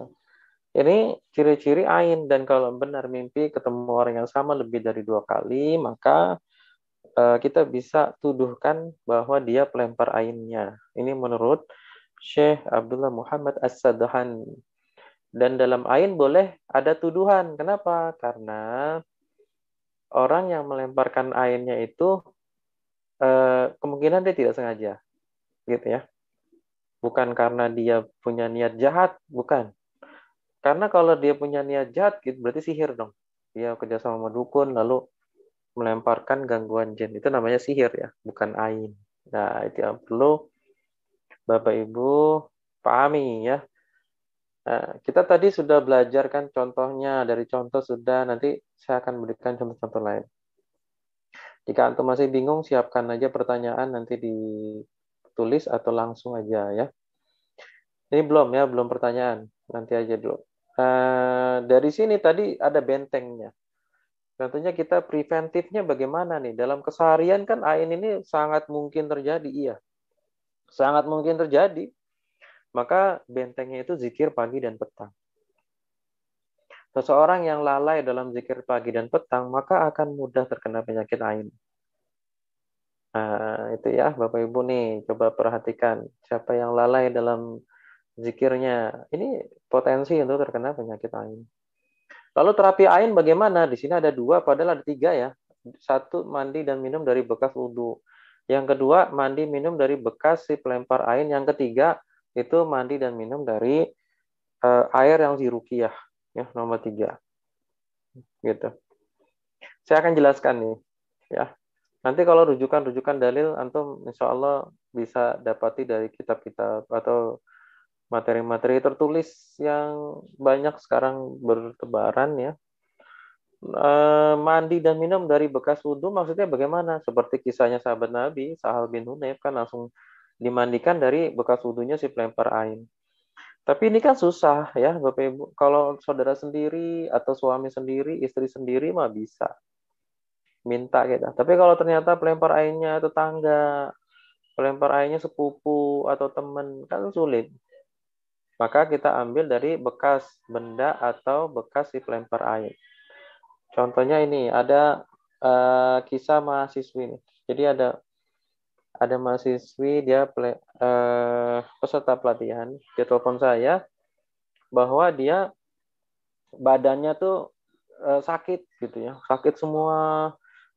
ini ciri-ciri ain, dan kalau benar mimpi ketemu orang yang sama lebih dari 2 kali, maka kita bisa tuduhkan bahwa dia pelempar ainnya. Ini menurut Syekh Abdullah Muhammad As-Sadhan. Dan dalam ain boleh ada tuduhan. Kenapa? Karena orang yang melemparkan ainnya itu kemungkinan dia tidak sengaja, gitu ya. Bukan karena dia punya niat jahat, bukan. Karena kalau dia punya niat jahat, gitu, berarti sihir dong. Dia kerja sama dukun, lalu melemparkan gangguan jin. Itu namanya sihir ya, bukan ain. Nah, itu yang perlu Bapak Ibu pahami ya. Nah, kita tadi sudah belajar kan contohnya, dari contoh sudah, nanti saya akan berikan contoh-contoh lain. Jika antum masih bingung, siapkan aja pertanyaan, nanti ditulis atau langsung aja ya. Ini belum pertanyaan, nanti aja dulu. Dari sini tadi ada bentengnya. Tentunya kita preventifnya bagaimana nih? Dalam keseharian kan ain ini sangat mungkin terjadi, iya. Sangat mungkin terjadi. Maka bentengnya itu zikir pagi dan petang. Seseorang yang lalai dalam zikir pagi dan petang, maka akan mudah terkena penyakit ain. Nah, itu ya Bapak Ibu nih, coba perhatikan siapa yang lalai dalam zikirnya. Ini potensi untuk terkena penyakit ain. Lalu terapi ain bagaimana? Di sini ada 2, padahal ada 3 ya. 1, mandi dan minum dari bekas wudhu. Yang kedua, mandi minum dari bekas si pelempar ain. Yang ketiga, itu mandi dan minum dari air yang diruqyah. Ya, nomor 3. Gitu. Saya akan jelaskan nih. Ya. Nanti kalau rujukan-rujukan dalil, antum insya Allah bisa dapati dari kitab-kitab atau materi-materi tertulis yang banyak sekarang bertebaran ya. Mandi dan minum dari bekas wudhu maksudnya bagaimana? Seperti kisahnya sahabat Nabi, Sahal bin Hunayf kan langsung dimandikan dari bekas wudhunya si pelempar ain. Tapi ini kan susah ya Bapak Ibu. Kalau saudara sendiri atau suami sendiri, istri sendiri mah bisa. Minta kita. Tapi kalau ternyata pelempar ainnya tetangga, pelempar ainnya sepupu atau teman, kan sulit. Maka kita ambil dari bekas benda atau bekas si pelempar air. Contohnya ini ada kisah mahasiswi ini. Jadi ada mahasiswi dia peserta pelatihan, dia telepon saya bahwa dia badannya tuh sakit gitu ya, sakit semua.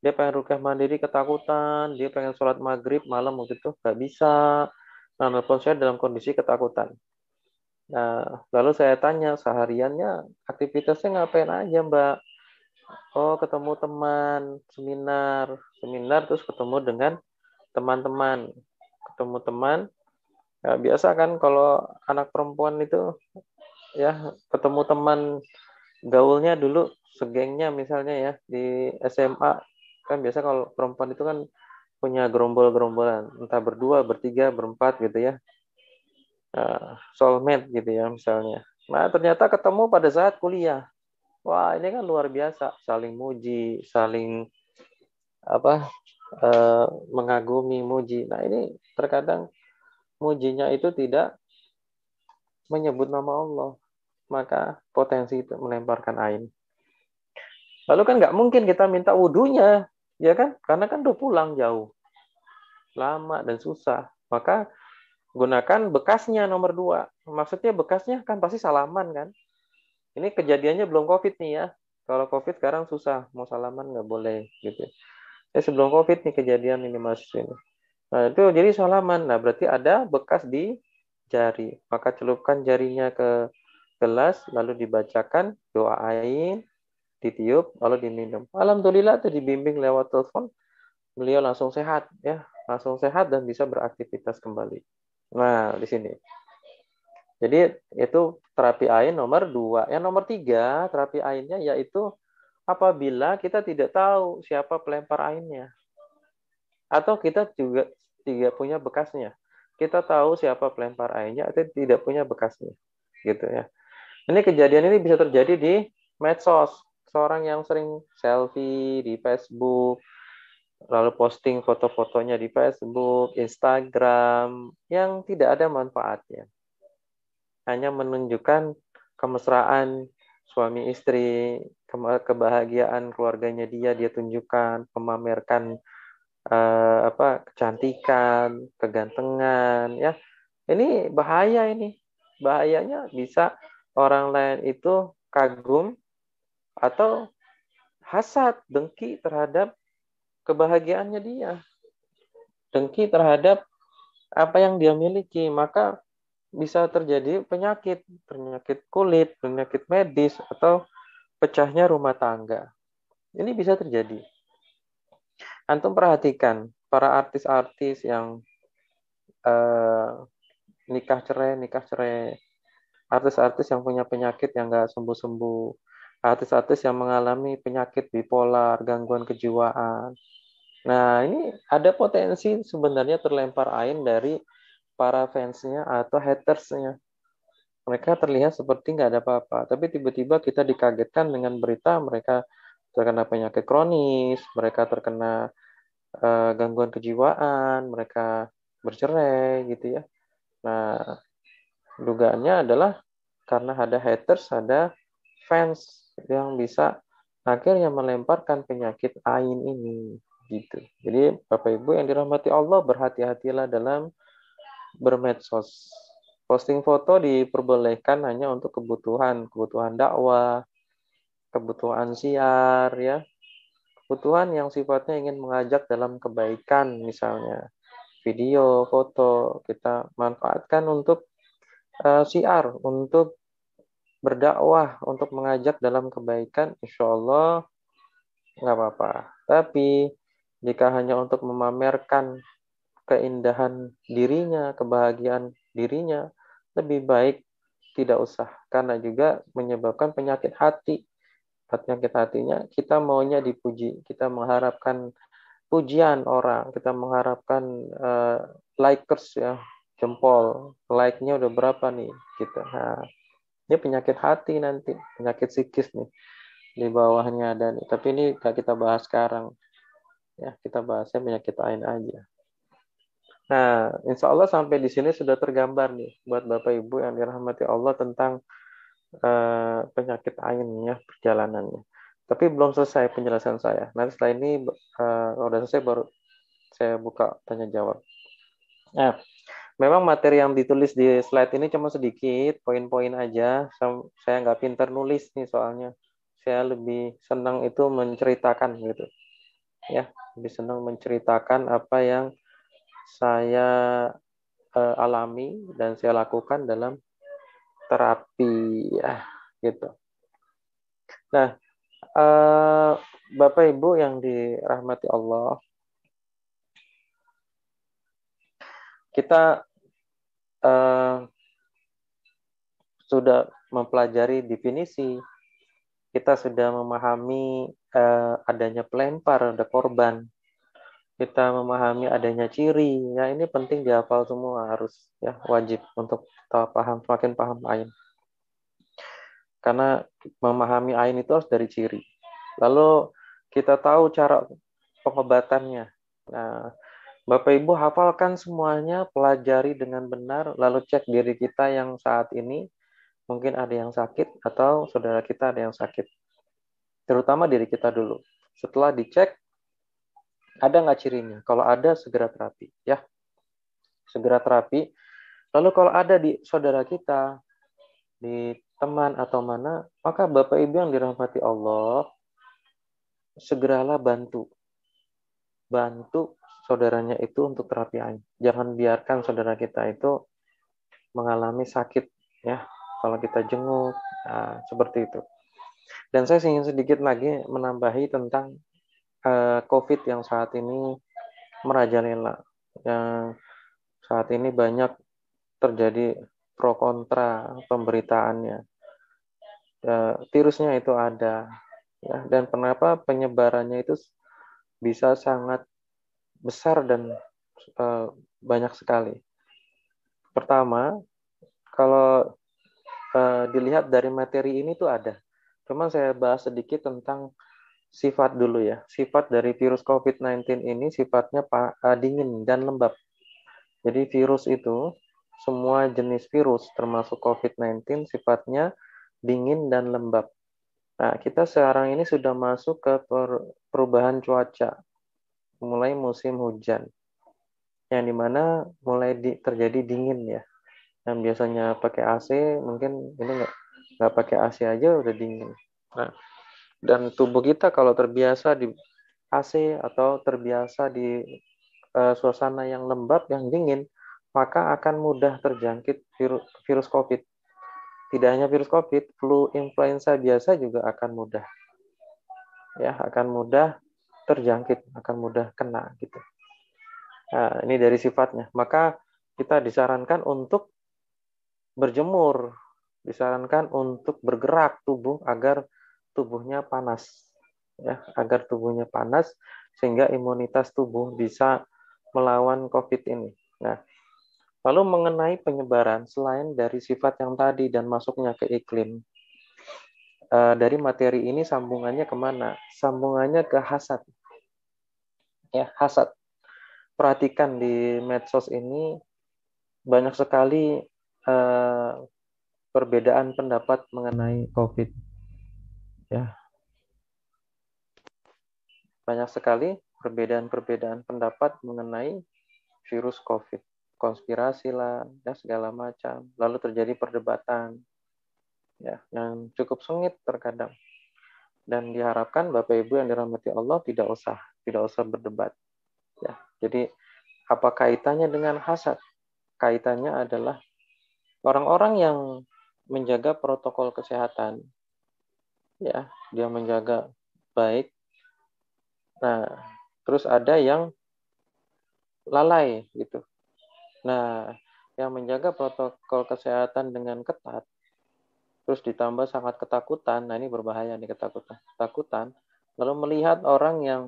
Dia pengen ruqyah mandiri ketakutan, dia pengen sholat maghrib malam waktu itu nggak bisa. Nah, telepon saya dalam kondisi ketakutan. Nah, lalu saya tanya sehariannya aktivitasnya ngapain aja Mbak? Oh, ketemu teman, seminar terus ketemu dengan teman-teman, ketemu teman. Ya, biasa kan kalau anak perempuan itu ya ketemu teman gaulnya dulu segengnya misalnya ya di SMA kan biasa kalau perempuan itu kan punya gerombol-gerombolan, entah berdua, bertiga, berempat gitu ya. Soulmate gitu ya misalnya. Nah, ternyata ketemu pada saat kuliah. Wah, ini kan luar biasa, saling muji, saling mengagumi, muji. Nah, ini terkadang mujinya itu tidak menyebut nama Allah, maka potensi itu melemparkan ain. Lalu kan nggak mungkin kita minta wudhunya, ya kan? Karena kan udah pulang jauh, lama dan susah. Maka gunakan bekasnya nomor 2. Maksudnya bekasnya kan pasti salaman kan? Ini kejadiannya belum COVID nih ya. Kalau COVID sekarang susah, mau salaman nggak boleh gitu. Sebelum COVID nih kejadian ini mahasiswa ini. Nah, itu jadi salaman. Nah, berarti ada bekas di jari. Maka celupkan jarinya ke gelas, lalu dibacakan doa ain, ditiup, lalu diminum. Alhamdulillah tadi dibimbing lewat telepon, beliau langsung sehat ya, langsung sehat dan bisa beraktivitas kembali. Nah, di sini. Jadi itu terapi ain nomor 2. Yang nomor 3, terapi ainnya yaitu apabila kita tidak tahu siapa pelempar ainnya. Atau kita juga tidak punya bekasnya. Kita tahu siapa pelempar ainnya atau tidak punya bekasnya. Gitu ya. Ini kejadian ini bisa terjadi di medsos. Seorang yang sering selfie di Facebook, lalu posting foto-fotonya di Facebook, Instagram, yang tidak ada manfaatnya. Hanya menunjukkan kemesraan suami istri, kebahagiaan keluarganya dia tunjukkan, memamerkan kecantikan, kegantengan ya. Ini bahaya ini. Bahayanya bisa orang lain itu kagum atau hasad, dengki terhadap kebahagiaannya dia. Dengki terhadap apa yang dia miliki, maka bisa terjadi penyakit kulit, penyakit medis, atau pecahnya rumah tangga. Ini bisa terjadi. Antum perhatikan para artis-artis yang nikah cerai, artis-artis yang punya penyakit yang nggak sembuh-sembuh, artis-artis yang mengalami penyakit bipolar, gangguan kejiwaan. Nah, ini ada potensi sebenarnya terlempar ain dari para fansnya atau hatersnya. Mereka terlihat seperti nggak ada apa-apa, tapi tiba-tiba kita dikagetkan dengan berita mereka terkena penyakit kronis, mereka terkena gangguan kejiwaan, mereka bercerai gitu ya. Nah, dugaannya adalah karena ada haters, ada fans yang bisa akhirnya melemparkan penyakit ain ini gitu. Jadi Bapak Ibu yang dirahmati Allah, berhati-hatilah dalam bermedsos. Posting foto diperbolehkan hanya untuk kebutuhan dakwah, kebutuhan siar ya, kebutuhan yang sifatnya ingin mengajak dalam kebaikan, misalnya video, foto kita manfaatkan untuk siar, untuk berdakwah, untuk mengajak dalam kebaikan, insya Allah nggak apa-apa. Tapi jika hanya untuk memamerkan keindahan dirinya, kebahagiaan dirinya, lebih baik tidak usah, karena juga menyebabkan penyakit hati. Penyakit hatinya, kita maunya dipuji, kita mengharapkan pujian orang, kita mengharapkan likers ya, jempol, like-nya udah berapa nih gitu. Nah, ini penyakit hati nanti, penyakit psikis nih di bawahnya ada nih. Tapi ini gak kita bahas sekarang ya, kita bahasnya penyakit ain aja. Nah, insya Allah sampai di sini sudah tergambar nih buat Bapak Ibu yang dirahmati Allah tentang penyakit ain ya, perjalanannya. Tapi belum selesai penjelasan saya. Nanti setelah ini kalau sudah selesai baru saya buka tanya jawab. Nah, memang materi yang ditulis di slide ini cuma sedikit, poin-poin aja. Saya nggak pintar nulis nih soalnya. Saya lebih senang itu menceritakan gitu. Ya, lebih senang menceritakan apa yang saya alami dan saya lakukan dalam terapi ya, gitu. Nah, Bapak Ibu yang dirahmati Allah, kita sudah mempelajari definisi, kita sudah memahami adanya pelempar, ada korban, kita memahami adanya ciri, ya ini penting dihafal semua, harus ya, wajib untuk paham, semakin paham ain. Karena memahami ain itu harus dari ciri. Lalu kita tahu cara pengobatannya. Nah, Bapak Ibu hafalkan semuanya, pelajari dengan benar, lalu cek diri kita yang saat ini, mungkin ada yang sakit atau saudara kita ada yang sakit. Terutama diri kita dulu. Setelah dicek, ada nggak cirinya? Kalau ada, segera terapi. Ya, segera terapi. Lalu kalau ada di saudara kita, di teman atau mana, maka Bapak Ibu yang dirahmati Allah, segeralah bantu. Bantu saudaranya itu untuk terapi ain. Jangan biarkan saudara kita itu mengalami sakit ya. Kalau kita jenguk, nah, seperti itu. Dan saya ingin sedikit lagi menambahi tentang COVID yang saat ini merajalela. Yang saat ini banyak terjadi pro kontra pemberitaannya. Virusnya itu ada, ya. Dan kenapa penyebarannya itu bisa sangat besar dan banyak sekali. Pertama, kalau dilihat dari materi ini tuh ada. Cuman saya bahas sedikit tentang sifat dulu ya. Sifat dari virus COVID-19 ini sifatnya dingin dan lembab. Jadi virus itu, semua jenis virus termasuk COVID-19 sifatnya dingin dan lembab. Nah, kita sekarang ini sudah masuk ke perubahan cuaca. Mulai musim hujan. Yang dimana mulai terjadi dingin ya. Yang biasanya pakai AC, mungkin ini nggak pakai AC aja udah dingin. Nah, dan tubuh kita kalau terbiasa di AC atau terbiasa di suasana yang lembab, yang dingin, maka akan mudah terjangkit virus COVID. Tidak hanya virus COVID, flu influenza biasa juga akan mudah. Ya, akan mudah terjangkit, akan mudah kena gitu. Nah, ini dari sifatnya. Maka kita disarankan untuk berjemur, disarankan untuk bergerak tubuh agar tubuhnya panas, ya, agar tubuhnya panas sehingga imunitas tubuh bisa melawan COVID ini. Nah, lalu mengenai penyebaran, selain dari sifat yang tadi dan masuknya ke iklim, dari materi ini sambungannya kemana? Sambungannya ke hasad. Ya, hasad. Perhatikan di medsos ini banyak sekali perbedaan pendapat mengenai COVID. Ya, banyak sekali perbedaan-perbedaan pendapat mengenai virus COVID. Konspirasi lah, ya segala macam. Lalu terjadi perdebatan, ya, yang cukup sengit terkadang. Dan diharapkan Bapak Ibu yang dirahmati Allah tidak usah berdebat. Ya, jadi apa kaitannya dengan hasad? Kaitannya adalah orang-orang yang menjaga protokol kesehatan, ya, dia menjaga baik. Nah, terus ada yang lalai gitu. Nah, yang menjaga protokol kesehatan dengan ketat, terus ditambah sangat ketakutan, nah ini berbahaya nih ketakutan, lalu melihat orang yang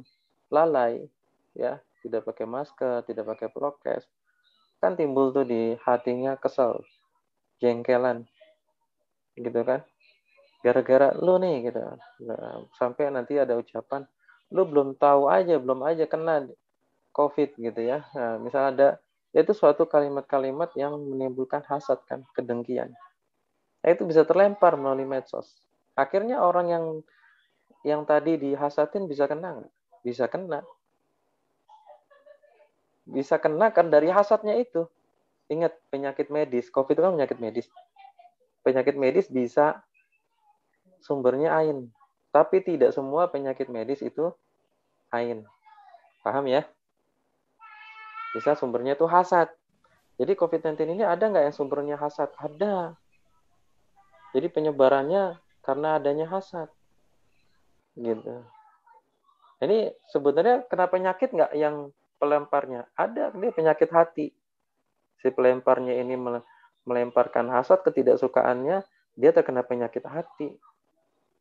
lalai, ya, tidak pakai masker, tidak pakai prokes, kan timbul tuh di hatinya kesel, jengkelan, gitu kan, gara-gara lu nih, gitu. Nah, sampai nanti ada ucapan, lu belum aja kena COVID, gitu ya. Nah, misal ada, itu suatu kalimat-kalimat yang menimbulkan hasad kan, kedengkian. Nah, itu bisa terlempar melalui medsos. Akhirnya orang yang tadi dihasatin bisa kena nggak? Bisa kena. Bisa kena kan dari hasadnya itu. Ingat, penyakit medis, COVID itu kan penyakit medis. Penyakit medis bisa sumbernya ain. Tapi tidak semua penyakit medis itu ain. Paham ya? Bisa sumbernya itu hasad. Jadi COVID-19 ini ada nggak yang sumbernya hasad? Ada. Jadi penyebarannya karena adanya hasad. Gitu. Ini sebenarnya kena penyakit nggak yang pelemparnya? Ada, dia penyakit hati. Si pelemparnya ini melemparkan hasad, ketidaksukaannya, dia terkena penyakit hati.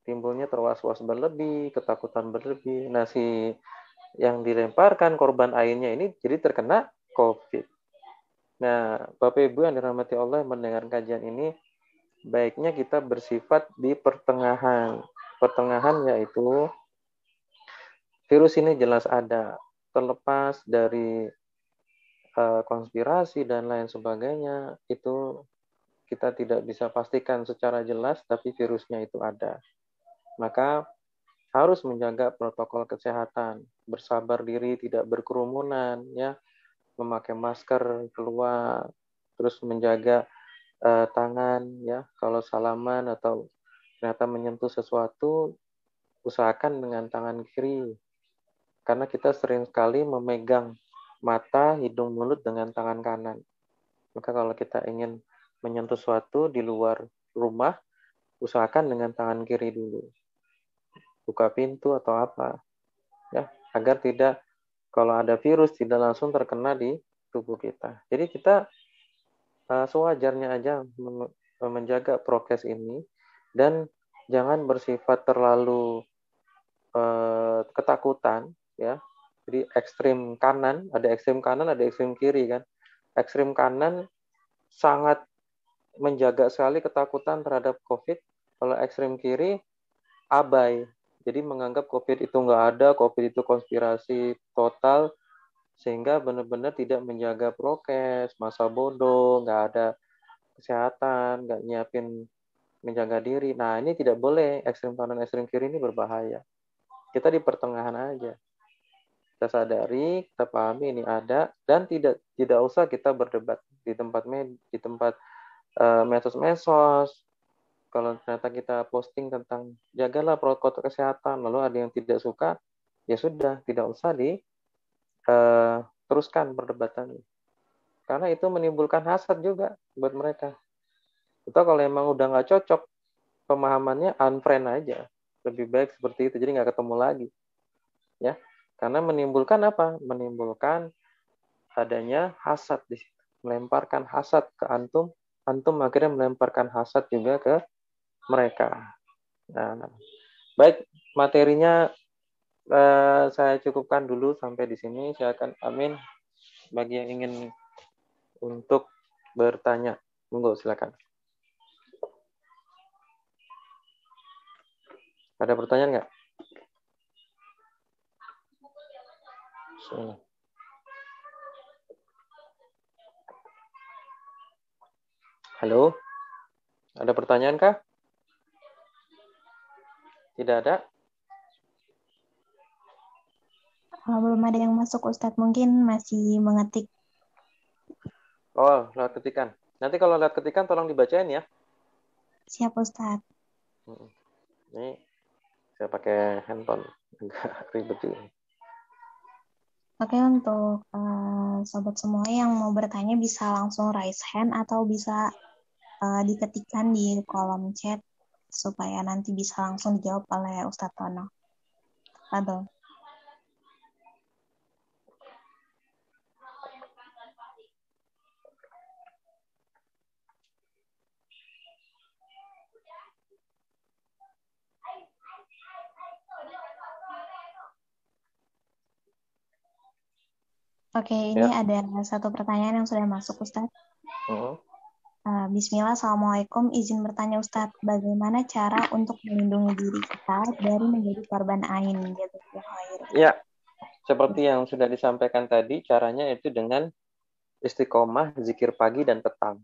Timbulnya terwas-was berlebih, ketakutan berlebih. Nah, si yang dilemparkan korban ainnya ini jadi terkena COVID. Nah, Bapak Ibu yang dirahmati Allah yang mendengar kajian ini, baiknya kita bersifat di pertengahan. Pertengahan yaitu virus ini jelas ada, terlepas dari konspirasi dan lain sebagainya, itu kita tidak bisa pastikan secara jelas, tapi virusnya itu ada. Maka harus menjaga protokol kesehatan, bersabar diri, tidak berkerumunan, ya, memakai masker keluar, terus menjaga tangan, ya, kalau salaman atau ternyata menyentuh sesuatu, usahakan dengan tangan kiri, karena kita sering sekali memegang mata, hidung, mulut dengan tangan kanan. Maka kalau kita ingin menyentuh sesuatu di luar rumah, usahakan dengan tangan kiri dulu. Buka pintu atau apa, ya, agar tidak, kalau ada virus tidak langsung terkena di tubuh kita. Jadi kita sewajarnya aja menjaga prokes ini dan jangan bersifat terlalu ketakutan, ya. Jadi ekstrim kanan, ada ekstrim kiri kan. Ekstrim kanan sangat menjaga sekali ketakutan terhadap COVID. Kalau ekstrim kiri abai. Jadi menganggap COVID itu nggak ada, COVID itu konspirasi total, sehingga benar-benar tidak menjaga prokes, masa bodoh, nggak ada kesehatan, nggak nyiapin menjaga diri. Nah, ini tidak boleh. Ekstrim kanan, ekstrim kiri ini berbahaya. Kita di pertengahan aja. Kita sadari, kita pahami ini ada, dan tidak usah kita berdebat di tempat medsos. Kalau ternyata kita posting tentang jagalah protokol kesehatan, lalu ada yang tidak suka, ya sudah, tidak usah teruskan perdebatannya. Karena itu menimbulkan hasad juga buat mereka. Atau kalau emang udah nggak cocok pemahamannya, unfriend aja. Lebih baik seperti itu, jadi nggak ketemu lagi. Ya, karena menimbulkan apa? Menimbulkan adanya hasad di situ. Melemparkan hasad ke antum akhirnya melemparkan hasad juga ke mereka. Nah, baik, materinya saya cukupkan dulu sampai di sini. Saya akan amin bagi yang ingin untuk bertanya. Monggo silakan. Ada pertanyaan nggak? Halo? Ada pertanyaan kah? Tidak Tidak ada? Belum ada yang masuk, Ustadz. Mungkin masih mengetik. Oh, lewat ketikan. Nanti kalau lewat ketikan tolong dibacain ya. Siap, Ustadz. Ini saya pakai handphone. Agak ribet juga. Oke, untuk sobat semua yang mau bertanya bisa langsung raise hand atau bisa diketikkan di kolom chat supaya nanti bisa langsung dijawab oleh Ustadz Tono. Fadol. Oke, ini ada satu pertanyaan yang sudah masuk, Ustadz. Bismillah, Assalamualaikum. Izin bertanya, Ustadz, bagaimana cara untuk melindungi diri kita dari menjadi korban ain? Ya, seperti yang sudah disampaikan tadi, caranya itu dengan istiqomah, zikir pagi dan petang.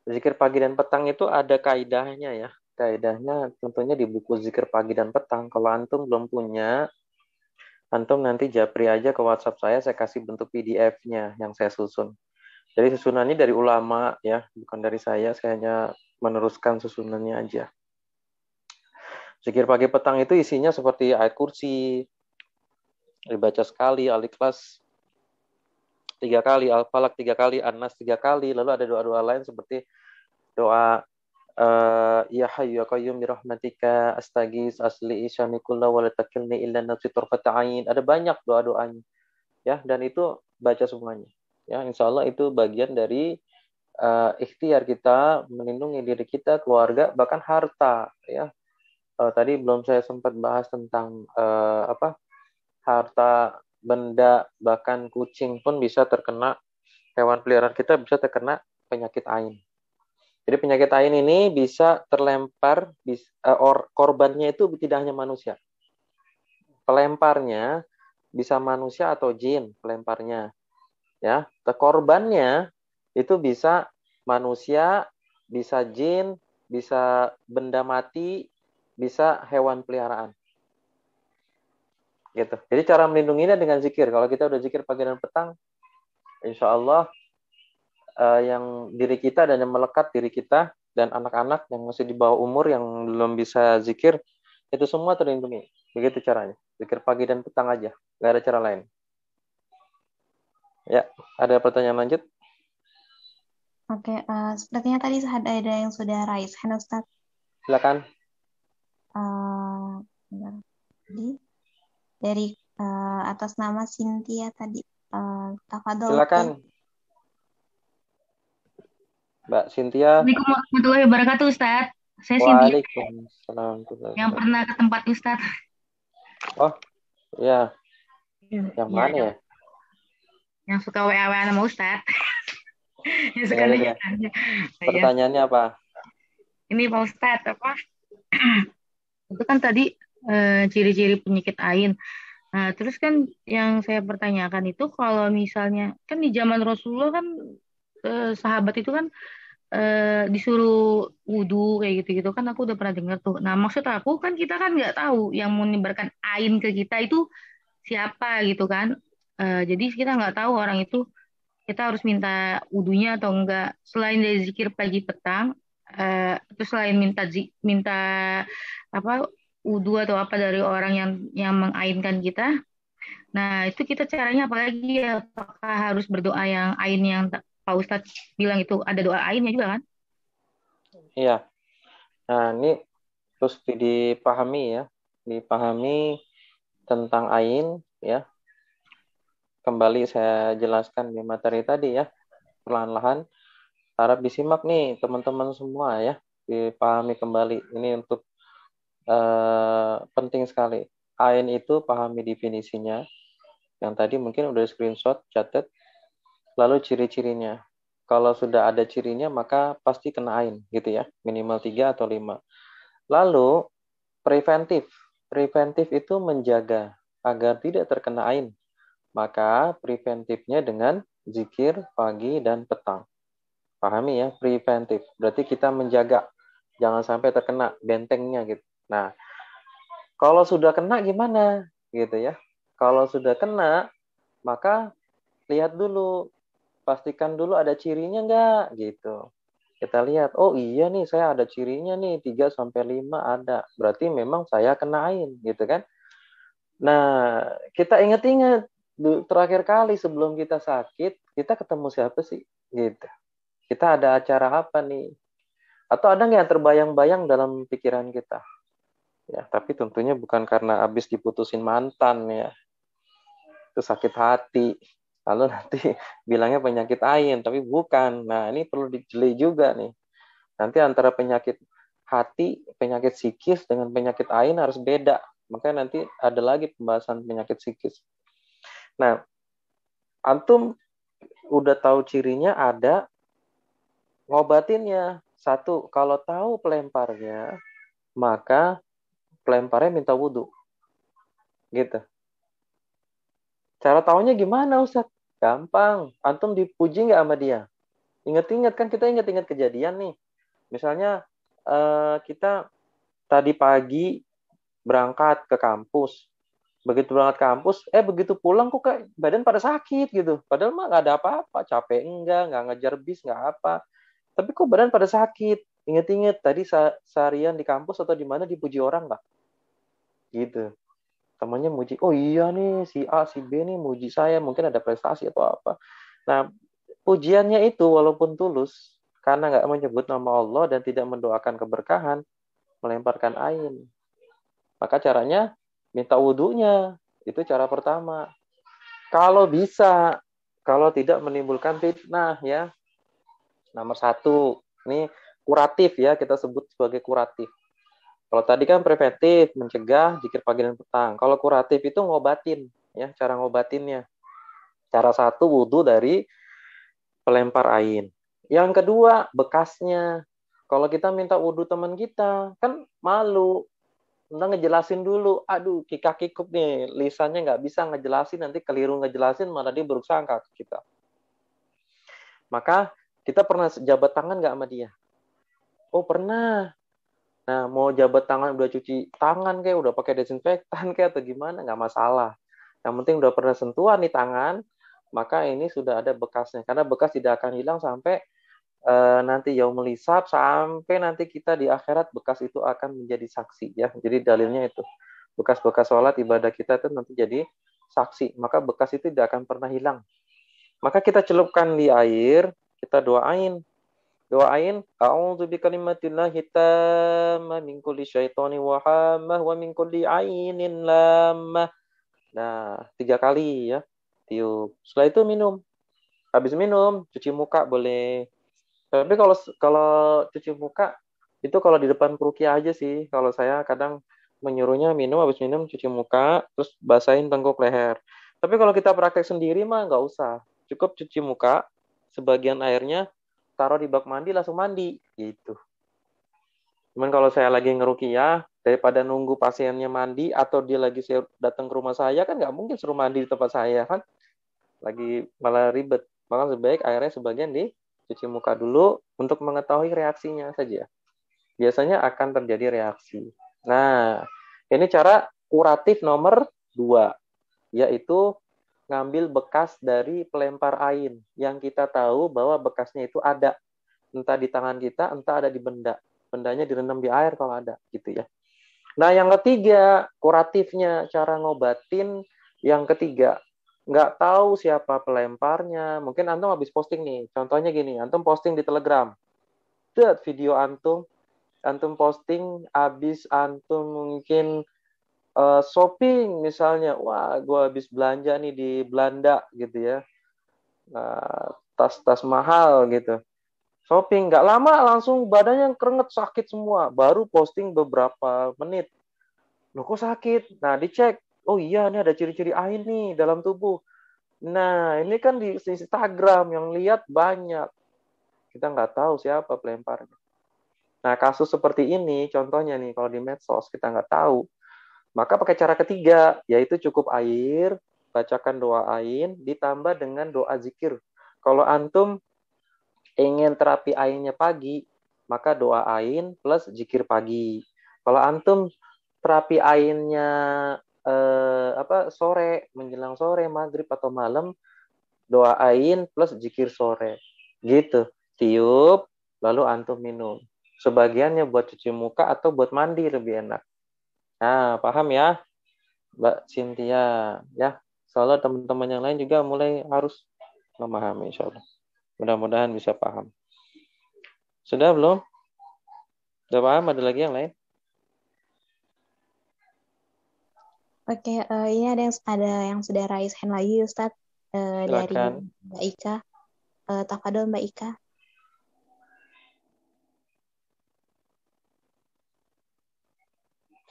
Zikir pagi dan petang itu ada kaidahnya ya. Kaidahnya tentunya di buku zikir pagi dan petang. Kalau antum belum punya, antum nanti japri aja ke WhatsApp saya kasih bentuk PDF-nya yang saya susun. Jadi susunannya dari ulama ya, bukan dari saya hanya meneruskan susunannya aja. Zikir pagi petang itu isinya seperti ayat kursi, dibaca sekali, Al-Ikhlas 3 kali, Al-Falaq 3 kali, An-Nas 3 kali, lalu ada doa-doa lain seperti doa ya hayyu ya qayyum bi rahmatika astaghits asli isyani kullu wa la takilni illa nafsi tarfata ain. Ada banyak doa-doanya. Ya, dan itu baca semuanya. Ya, insyaallah itu bagian dari ikhtiar kita melindungi diri kita, keluarga, bahkan harta ya. Tadi belum saya sempat bahas tentang harta, benda, bahkan kucing pun bisa terkena, hewan peliharaan kita bisa terkena penyakit ain. Jadi penyakit ain ini bisa terlempar, korbannya itu tidak hanya manusia. Pelemparnya bisa manusia atau jin pelemparnya. Ya, korbannya itu bisa manusia, bisa jin, bisa benda mati, bisa hewan peliharaan. Gitu. Jadi cara melindunginya dengan zikir. Kalau kita udah zikir pagi dan petang, insya Allah yang diri kita dan yang melekat diri kita dan anak-anak yang masih di bawah umur yang belum bisa zikir, itu semua terlindungi. Begitu caranya. Zikir pagi dan petang aja. Nggak ada cara lain. Ya, ada pertanyaan lanjut? Oke, sepertinya tadi ada yang sudah raise hand, Ustaz. Silakan. Dari atas nama Cynthia tadi. Tafadhol. Silakan. Mbak Cynthia. Assalamualaikum warahmatullahi wabarakatuh, Ustaz. Saya Cynthia. Waalaikumsalam. Yang pernah ke tempat Ustaz. Oh, iya. Yang mana ya? Yang suka WA-WA sama Ustaz. Yang suka nanya. Pertanyaannya apa? Ini Pak Ustaz, apa? Itu kan tadi ciri-ciri penyakit ain. Nah, terus kan yang saya pertanyakan itu kalau misalnya kan di zaman Rasulullah kan sahabat itu kan disuruh wudhu kayak gitu-gitu kan aku udah pernah dengar tuh. Nah, maksud aku kan kita kan nggak tahu yang menyebarkan ain ke kita itu siapa gitu kan. Jadi kita nggak tahu orang itu kita harus minta wudhunya atau enggak. Selain dari zikir pagi petang, terus selain minta apa wudhu atau apa dari orang yang mengainkan kita. Nah, itu kita caranya apalagi ya? Apakah harus berdoa yang ain yang Pak Ustadz bilang itu ada doa ainnya juga kan? Iya. Nah, ini terus dipahami ya. Dipahami tentang ain ya. Kembali saya jelaskan di materi tadi ya. Perlahan-lahan. Harap disimak nih teman-teman semua ya. Dipahami kembali. Ini untuk penting sekali. Ain itu pahami definisinya. Yang tadi mungkin udah screenshot, catat. Lalu ciri-cirinya. Kalau sudah ada cirinya, maka pasti kena ain, gitu ya. Minimal 3 atau 5. Lalu, preventif. Preventif itu menjaga agar tidak terkena ain. Maka, preventifnya dengan zikir pagi dan petang. Pahami ya, preventif. Berarti kita menjaga. Jangan sampai terkena bentengnya, gitu. Nah, kalau sudah kena gimana? Gitu ya. Kalau sudah kena, maka lihat dulu, pastikan dulu ada cirinya nggak gitu. Kita lihat, oh iya nih saya ada cirinya nih 3 sampai 5 ada. Berarti memang saya kenain gitu kan. Nah, kita ingat-ingat terakhir kali sebelum kita sakit, kita ketemu siapa sih? Gitu. Kita ada acara apa nih? Atau ada nggak yang terbayang-bayang dalam pikiran kita? Ya, tapi tentunya bukan karena habis diputusin mantan ya. Itu sakit hati. Lalu nanti bilangnya penyakit ain, tapi bukan. Nah, ini perlu dijeli juga nih. Nanti antara penyakit hati, penyakit psikis dengan penyakit ain harus beda. Makanya nanti ada lagi pembahasan penyakit psikis. Nah, antum udah tahu cirinya ada, ngobatinnya. Satu, kalau tahu pelemparnya, maka pelemparnya minta wudhu. Gitu. Cara taunya gimana, Ustadz? Gampang. Antum dipuji nggak sama dia? Ingat-ingat kan, kita ingat-ingat kejadian nih. Misalnya kita tadi pagi berangkat ke kampus. Begitu berangkat ke kampus, begitu pulang kok kayak badan pada sakit gitu. Padahal mah nggak ada apa-apa, capek nggak ngejar bis, nggak apa. Tapi kok badan pada sakit. Ingat-ingat tadi seharian di kampus atau di mana dipuji orang nggak? Gitu. Temannya muji, oh iya nih si A, si B nih muji saya, mungkin ada prestasi atau apa. Nah, pujiannya itu walaupun tulus, karena nggak menyebut nama Allah dan tidak mendoakan keberkahan, melemparkan ain. Maka caranya minta wudhunya. Itu cara pertama. Kalau bisa, kalau tidak menimbulkan fitnah ya. Nomor 1, ini kuratif ya, kita sebut sebagai kuratif. Kalau tadi kan preventif, mencegah, zikir pagi dan petang. Kalau kuratif itu ngobatin, ya, cara ngobatinnya. Cara 1, wudhu dari pelempar ain. Yang kedua, bekasnya. Kalau kita minta wudhu teman kita, kan malu. Udah ngejelasin dulu, aduh kikak-kikuk nih, lisannya nggak bisa ngejelasin, nanti keliru ngejelasin, malah dia buruk sangka ke kita. Maka kita pernah jabat tangan nggak sama dia? Oh pernah. Nah, mau jabat tangan udah cuci tangan kayak udah pakai desinfektan kayak atau gimana, nggak masalah. Yang penting udah pernah sentuhan di tangan, maka ini sudah ada bekasnya. Karena bekas tidak akan hilang sampai nanti yaumul hisab, sampai nanti kita di akhirat bekas itu akan menjadi saksi ya. Jadi dalilnya itu. Bekas-bekas sholat ibadah kita itu nanti jadi saksi. Maka bekas itu tidak akan pernah hilang. Maka kita celupkan di air, kita doain, a'udzu bikalimatillahi tammah min kulli syaitani wa hammah wa min kulli ainin lammah. Nah, 3 kali ya. Tiup. Setelah itu minum. Habis minum, cuci muka boleh. Tapi kalau cuci muka itu kalau di depan peruqyah aja sih. Kalau saya kadang menyuruhnya minum, habis minum cuci muka, terus basahin tengkuk leher. Tapi kalau kita praktek sendiri mah nggak usah. Cukup cuci muka, sebagian airnya taruh di bak mandi, langsung mandi gitu. Cuman kalau saya lagi ngeruqyah, daripada nunggu pasiennya mandi atau dia lagi datang ke rumah saya, kan nggak mungkin suruh mandi di tempat saya kan, lagi malah ribet. Maka sebaik airnya sebagian dicuci muka dulu untuk mengetahui reaksinya saja. Biasanya akan terjadi reaksi. Nah, ini cara kuratif nomor 2, yaitu ngambil bekas dari pelempar ain yang kita tahu bahwa bekasnya itu ada, entah di tangan kita, entah ada di benda. Bendanya direndam di air kalau ada, gitu ya. Nah, yang ketiga, kuratifnya, cara ngobatin yang ketiga. Nggak tahu siapa pelemparnya. Mungkin antum habis posting nih. Contohnya gini, antum posting di Telegram. Lihat video antum posting habis antum mungkin shopping misalnya, wah gue habis belanja nih di Belanda gitu ya, tas-tas mahal gitu, shopping nggak lama langsung badannya keringet sakit semua, baru posting beberapa menit, loh kok sakit, nah dicek, oh iya ini ada ciri-ciri ain nih dalam tubuh, nah ini kan di Instagram yang lihat banyak, kita nggak tahu siapa pelemparnya. Nah kasus seperti ini contohnya nih, kalau di medsos kita nggak tahu, maka pakai cara ketiga, yaitu cukup air, bacakan doa ain, ditambah dengan doa zikir. Kalau antum ingin terapi ainnya pagi, maka doa ain plus zikir pagi. Kalau antum terapi ainnya sore, menjelang sore, maghrib atau malam, doa ain plus zikir sore. Gitu. Tiup, lalu antum minum. Sebagiannya buat cuci muka atau buat mandi lebih enak. Nah, paham ya, Mbak Cynthia? Ya, soalnya teman-teman yang lain juga mulai harus memahami, insya Allah. Mudah-mudahan bisa paham. Sudah belum? Sudah paham? Ada lagi yang lain? Oke, ini ada yang sudah raise hand lagi, Ustadz, dari Silakan. Mbak Ika. Tafadhol Mbak Ika.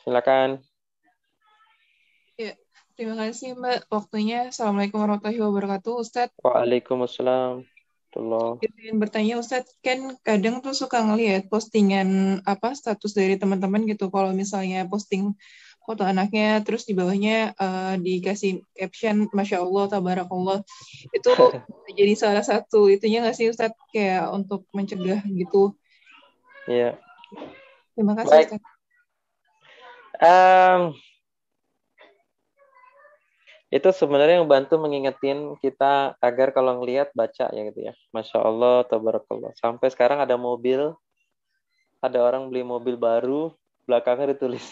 Silakan. Ya, terima kasih Mbak waktunya. Assalamualaikum warahmatullahi wabarakatuh. Ustadz, Waalaikumsalam. Warahmatullahi. ingin bertanya Ustadz, kan kadang tuh suka ngelihat postingan status dari teman-teman gitu. Kalau misalnya posting foto anaknya, terus di bawahnya dikasih caption, Masya Allah, Tabarakallah. Itu jadi salah satu itunya nggak sih Ustadz, kayak untuk mencegah gitu. Iya. Terima kasih Baik. Ustadz. Itu sebenarnya yang bantu mengingetin kita agar kalau ngelihat baca ya gitu ya. Masya Allah, tabarakallah. Sampai sekarang ada mobil, ada orang beli mobil baru, belakangnya ditulis.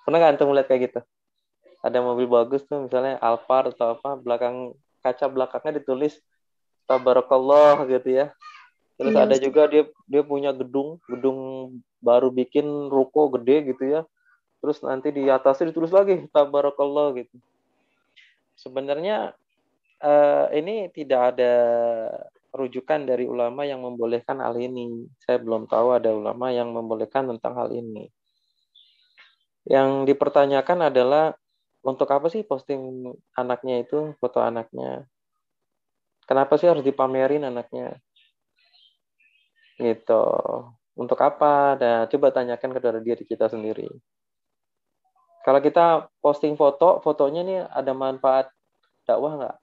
Pernah nggak antum lihat kayak gitu? Ada mobil bagus tuh, misalnya Alphard atau apa, kaca belakangnya ditulis tabarakallah gitu ya. Terus Iya, ada Ustadz. juga dia punya gedung baru bikin ruko gede gitu ya. Terus nanti di atasnya ditulis lagi tabarakallah gitu. Sebenarnya ini tidak ada rujukan dari ulama yang membolehkan hal ini. Saya belum tahu ada ulama yang membolehkan tentang hal ini. Yang dipertanyakan adalah untuk apa sih posting anaknya itu, foto anaknya? Kenapa sih harus dipamerin anaknya? Gitu. Untuk apa? Nah, coba tanyakan kepada diri kita sendiri. Kalau kita posting fotonya ini ada manfaat dakwah nggak?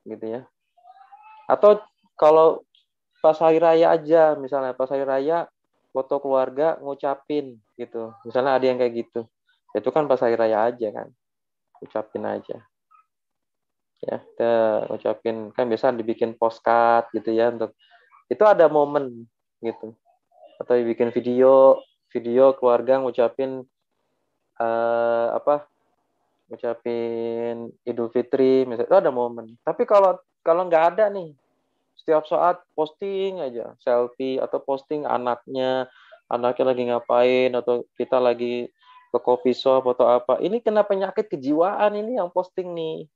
Gitu ya. Atau kalau pas hari raya aja, misalnya pas hari raya foto keluarga ngucapin gitu. Misalnya ada yang kayak gitu. Itu kan pas hari raya aja kan. Ucapin aja. Ya, kita ngucapin kan biasa dibikin postcard gitu ya untuk itu ada momen gitu. Atau dibikin video keluarga ngucapin ngucapin Idul Fitri misalnya itu ada momen. Tapi kalau nggak ada nih, setiap saat posting aja selfie atau posting anaknya lagi ngapain atau kita lagi ke coffee shop atau apa. Ini kena penyakit kejiwaan ini yang posting nih.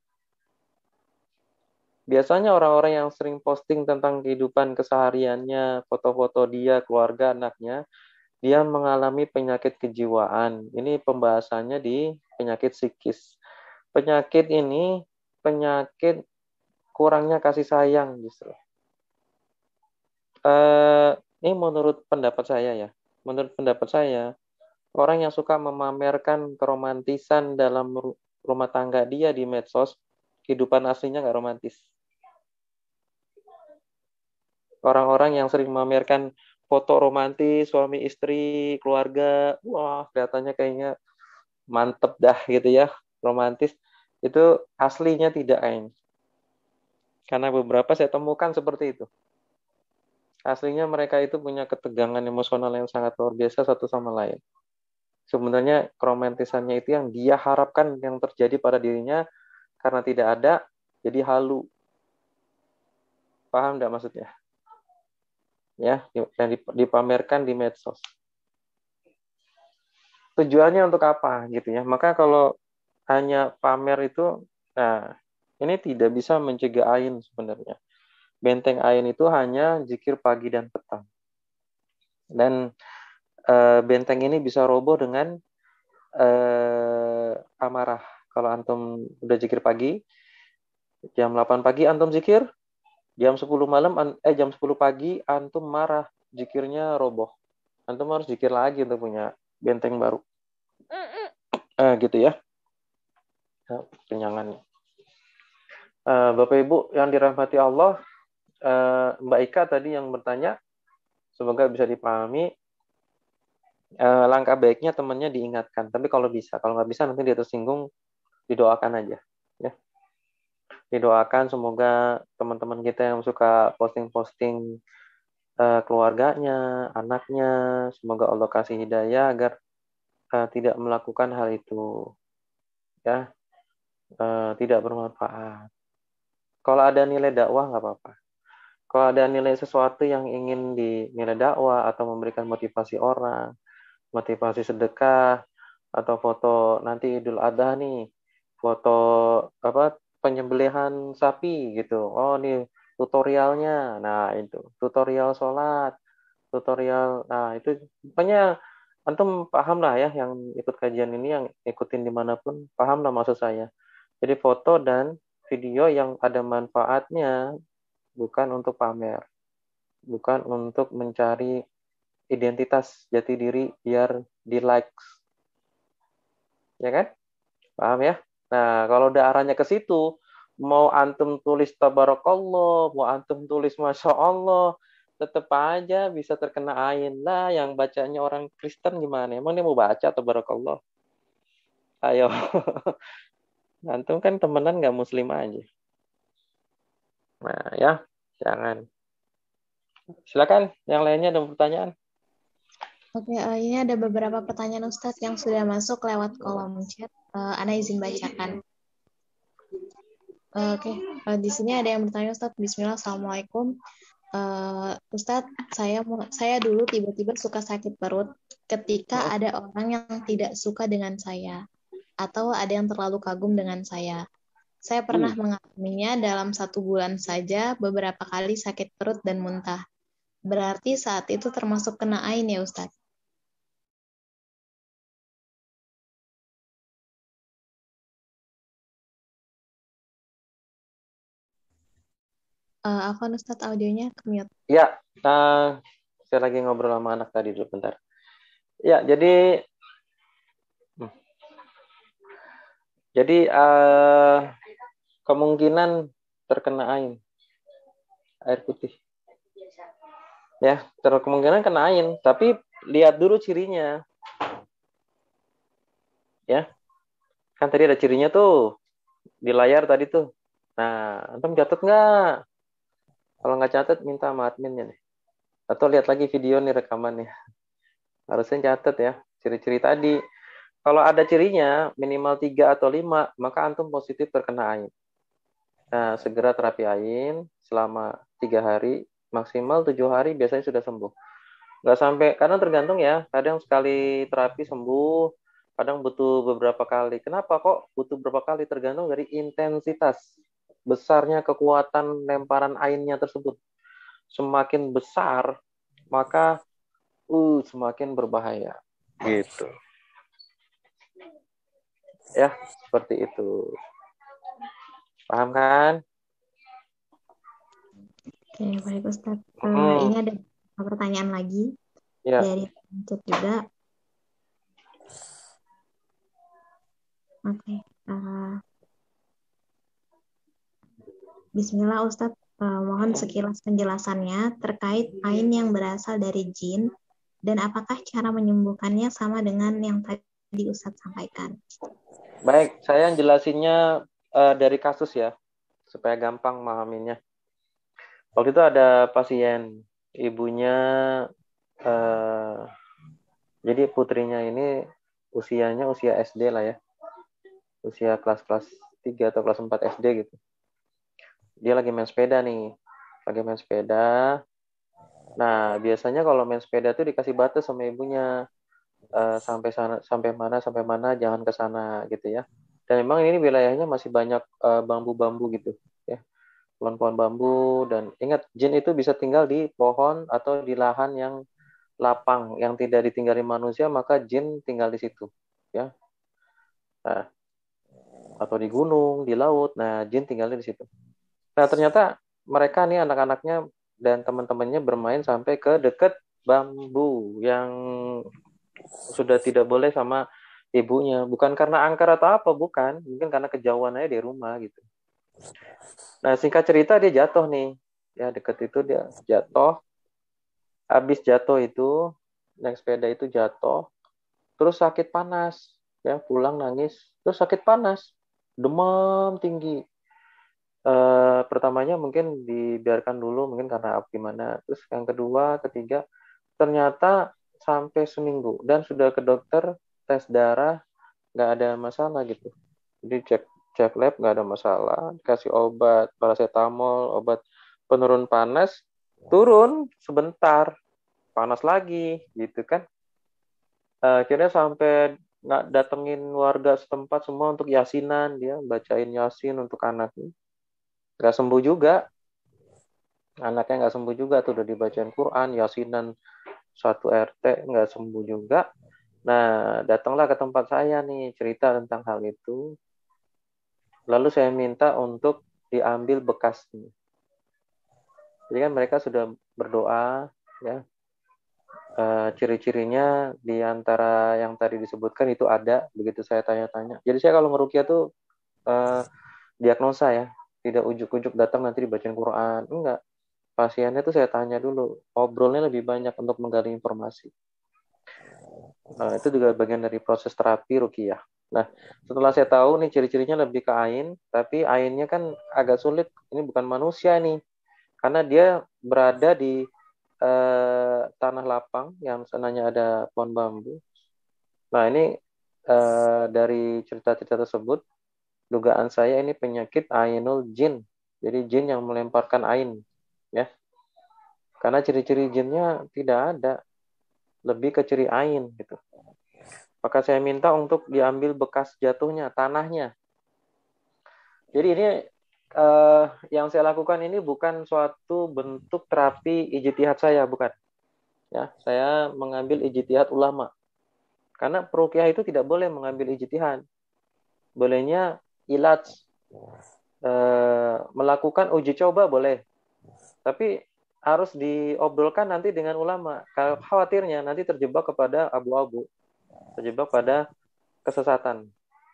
Biasanya orang-orang yang sering posting tentang kehidupan kesehariannya, foto-foto dia, keluarga, anaknya, dia mengalami penyakit kejiwaan. Ini pembahasannya di penyakit psikis. Penyakit ini penyakit kurangnya kasih sayang justru. Ini menurut pendapat saya ya. Menurut pendapat saya, orang yang suka memamerkan keromantisan dalam rumah tangga dia di medsos, kehidupan aslinya nggak romantis. Orang-orang yang sering memamerkan foto romantis, suami istri, keluarga, wah kelihatannya kayaknya mantep dah gitu ya, romantis. Itu aslinya tidak ain. Karena beberapa saya temukan seperti itu. Aslinya mereka itu punya ketegangan emosional yang sangat luar biasa satu sama lain. Sebenarnya keromantisannya itu yang dia harapkan yang terjadi pada dirinya karena tidak ada, jadi halu. Paham enggak maksudnya? Ya, yang dipamerkan di medsos. Tujuannya untuk apa gitu ya? Maka kalau hanya pamer itu, nah ini tidak bisa mencegah ain sebenarnya. Benteng ain itu hanya zikir pagi dan petang. Dan benteng ini bisa roboh dengan amarah. Kalau antum udah zikir pagi, jam 8 pagi antum zikir, jam 10 pagi antum marah, zikirnya roboh. Antum harus zikir lagi untuk punya benteng baru. Gitu ya. Kenyangannya. Bapak Ibu yang dirahmati Allah, Mbak Ika tadi yang bertanya, semoga bisa dipahami. Langkah baiknya temannya diingatkan. Tapi kalau nggak bisa nanti dia tersinggung, didoakan aja. Ya, didoakan semoga teman-teman kita yang suka posting-posting keluarganya, anaknya, semoga Allah kasih hidayah agar tidak melakukan hal itu, ya, tidak bermanfaat. Kalau ada nilai dakwah nggak apa-apa. Kalau ada nilai sesuatu yang ingin dinilai dakwah atau memberikan motivasi orang, motivasi sedekah, atau foto nanti Idul Adha nih, foto apa penyembelihan sapi gitu. Oh nih tutorialnya, nah itu tutorial sholat, tutorial, nah itu pokoknya antum paham lah ya yang ikut kajian ini, yang ikutin dimanapun paham lah maksud saya. Jadi foto dan video yang ada manfaatnya, bukan untuk pamer, bukan untuk mencari identitas jati diri biar di likes, ya kan? Paham ya? Nah, kalau udah arahnya ke situ, mau antum tulis tabarakallah, mau antum tulis masya Allah, tetap aja bisa terkena ain lah. Yang bacanya orang Kristen gimana? Emang dia mau baca tabarakallah? Ayo, antum kan temenan nggak muslim aja. Nah, ya, jangan. Silakan, yang lainnya ada pertanyaan? Oke, ini ada beberapa pertanyaan Ustadz yang sudah masuk lewat kolom chat. Ana izin bacakan. Oke, di sini ada yang bertanya Ustadz. Bismillah, Assalamualaikum. Ustadz, saya dulu tiba-tiba suka sakit perut ketika ada orang yang tidak suka dengan saya atau ada yang terlalu kagum dengan saya. Saya pernah mengalaminya dalam 1 bulan saja, beberapa kali sakit perut dan muntah. Berarti saat itu termasuk kena ain ya Ustadz? Afwan Ustadz, audionya ke-mute. Ya, saya lagi ngobrol sama anak tadi dulu bentar. Ya, jadi kemungkinan terkena air putih. Ya, kemungkinan kena ain, tapi lihat dulu cirinya. Ya. Kan tadi ada cirinya tuh di layar tadi tuh. Nah, antum catat nggak? Kalau nggak catat, minta sama adminnya nih. Atau lihat lagi video nih rekamannya. Harusnya catat ya, ciri-ciri tadi. Kalau ada cirinya, minimal 3 atau 5, maka antum positif terkena ain. Nah, segera terapi ain selama 3 hari, maksimal 7 hari biasanya sudah sembuh. Nggak sampai, karena tergantung ya, kadang sekali terapi sembuh, kadang butuh beberapa kali. Kenapa kok butuh beberapa kali? Tergantung dari intensitas besarnya kekuatan lemparan ainnya tersebut. Semakin besar, maka semakin berbahaya. Gitu. Ya, seperti itu. Paham kan? Oke, baik Ustadz. Ini ada pertanyaan lagi dari chat juga. Oke. Bismillah Ustadz, mohon sekilas penjelasannya terkait ain yang berasal dari jin dan apakah cara menyembuhkannya sama dengan yang tadi Ustadz sampaikan. Baik, saya jelasinnya dari kasus ya, supaya gampang memahaminya. Waktu itu ada pasien, ibunya, jadi putrinya ini usianya usia SD lah ya, usia kelas 3 atau kelas 4 SD gitu. Dia lagi main sepeda nih, Nah, biasanya kalau main sepeda tuh dikasih batas sama ibunya, sampai mana, jangan ke sana gitu ya. Dan memang ini wilayahnya masih banyak bambu-bambu gitu ya, pohon-pohon bambu. Dan ingat, jin itu bisa tinggal di pohon atau di lahan yang lapang, yang tidak ditinggali manusia, maka jin tinggal di situ ya. Nah, atau di gunung, di laut, nah jin tinggalnya di situ. Nah, ternyata mereka nih anak-anaknya dan teman-temannya bermain sampai ke dekat bambu yang sudah tidak boleh sama ibunya. Bukan karena angker atau apa, bukan. Mungkin karena kejauhan aja di rumah gitu. Nah, singkat cerita dia jatuh nih. Ya, dekat itu dia jatuh. Habis jatuh itu, naik sepeda itu jatuh, terus sakit panas, ya pulang nangis, terus sakit panas, demam tinggi. Pertamanya mungkin dibiarkan dulu, mungkin karena gimana. Terus yang kedua, ketiga, ternyata sampai seminggu dan sudah ke dokter, tes darah, nggak ada masalah gitu. Jadi cek lab nggak ada masalah, kasih obat paracetamol, obat penurun panas, turun sebentar, panas lagi gitu kan. Akhirnya sampai nggak datengin warga setempat semua untuk yasinan, dia bacain yasin untuk anaknya, nggak sembuh juga, anaknya nggak sembuh juga tuh, udah dibacain Quran, yasinan satu RT nggak sembuh juga. Nah, datanglah ke tempat saya nih cerita tentang hal itu. Lalu saya minta untuk diambil bekasnya. Jadi kan mereka sudah berdoa, ya. Ciri-cirinya di antara yang tadi disebutkan itu ada. Begitu saya tanya-tanya. Jadi saya kalau ngeruqyah tuh diagnosa ya, tidak ujuk-ujuk datang nanti dibacain Quran. Enggak. Pasiennya tuh saya tanya dulu. Obrolnya lebih banyak untuk menggali informasi. Itu juga bagian dari proses terapi ruqyah. Nah, setelah saya tahu nih ciri-cirinya lebih ke ain, tapi ainnya kan agak sulit. Ini bukan manusia nih, karena dia berada di tanah lapang yang sananya ada pohon bambu. Nah, ini dari cerita-cerita tersebut, dugaan saya ini penyakit ainul jin. Jadi jin yang melemparkan ain, ya. Karena ciri-ciri jinnya tidak ada, lebih ke ciri ain gitu. Maka saya minta untuk diambil bekas jatuhnya, tanahnya. Jadi ini yang saya lakukan ini bukan suatu bentuk terapi ijtihad saya, bukan. Ya, saya mengambil ijtihad ulama. Karena peruqyah itu tidak boleh mengambil ijtihad. Bolehnya ilaj, melakukan uji coba boleh. Tapi harus diobrolkan nanti dengan ulama. Kalau khawatirnya nanti terjebak kepada abu-abu. Terjebak pada kesesatan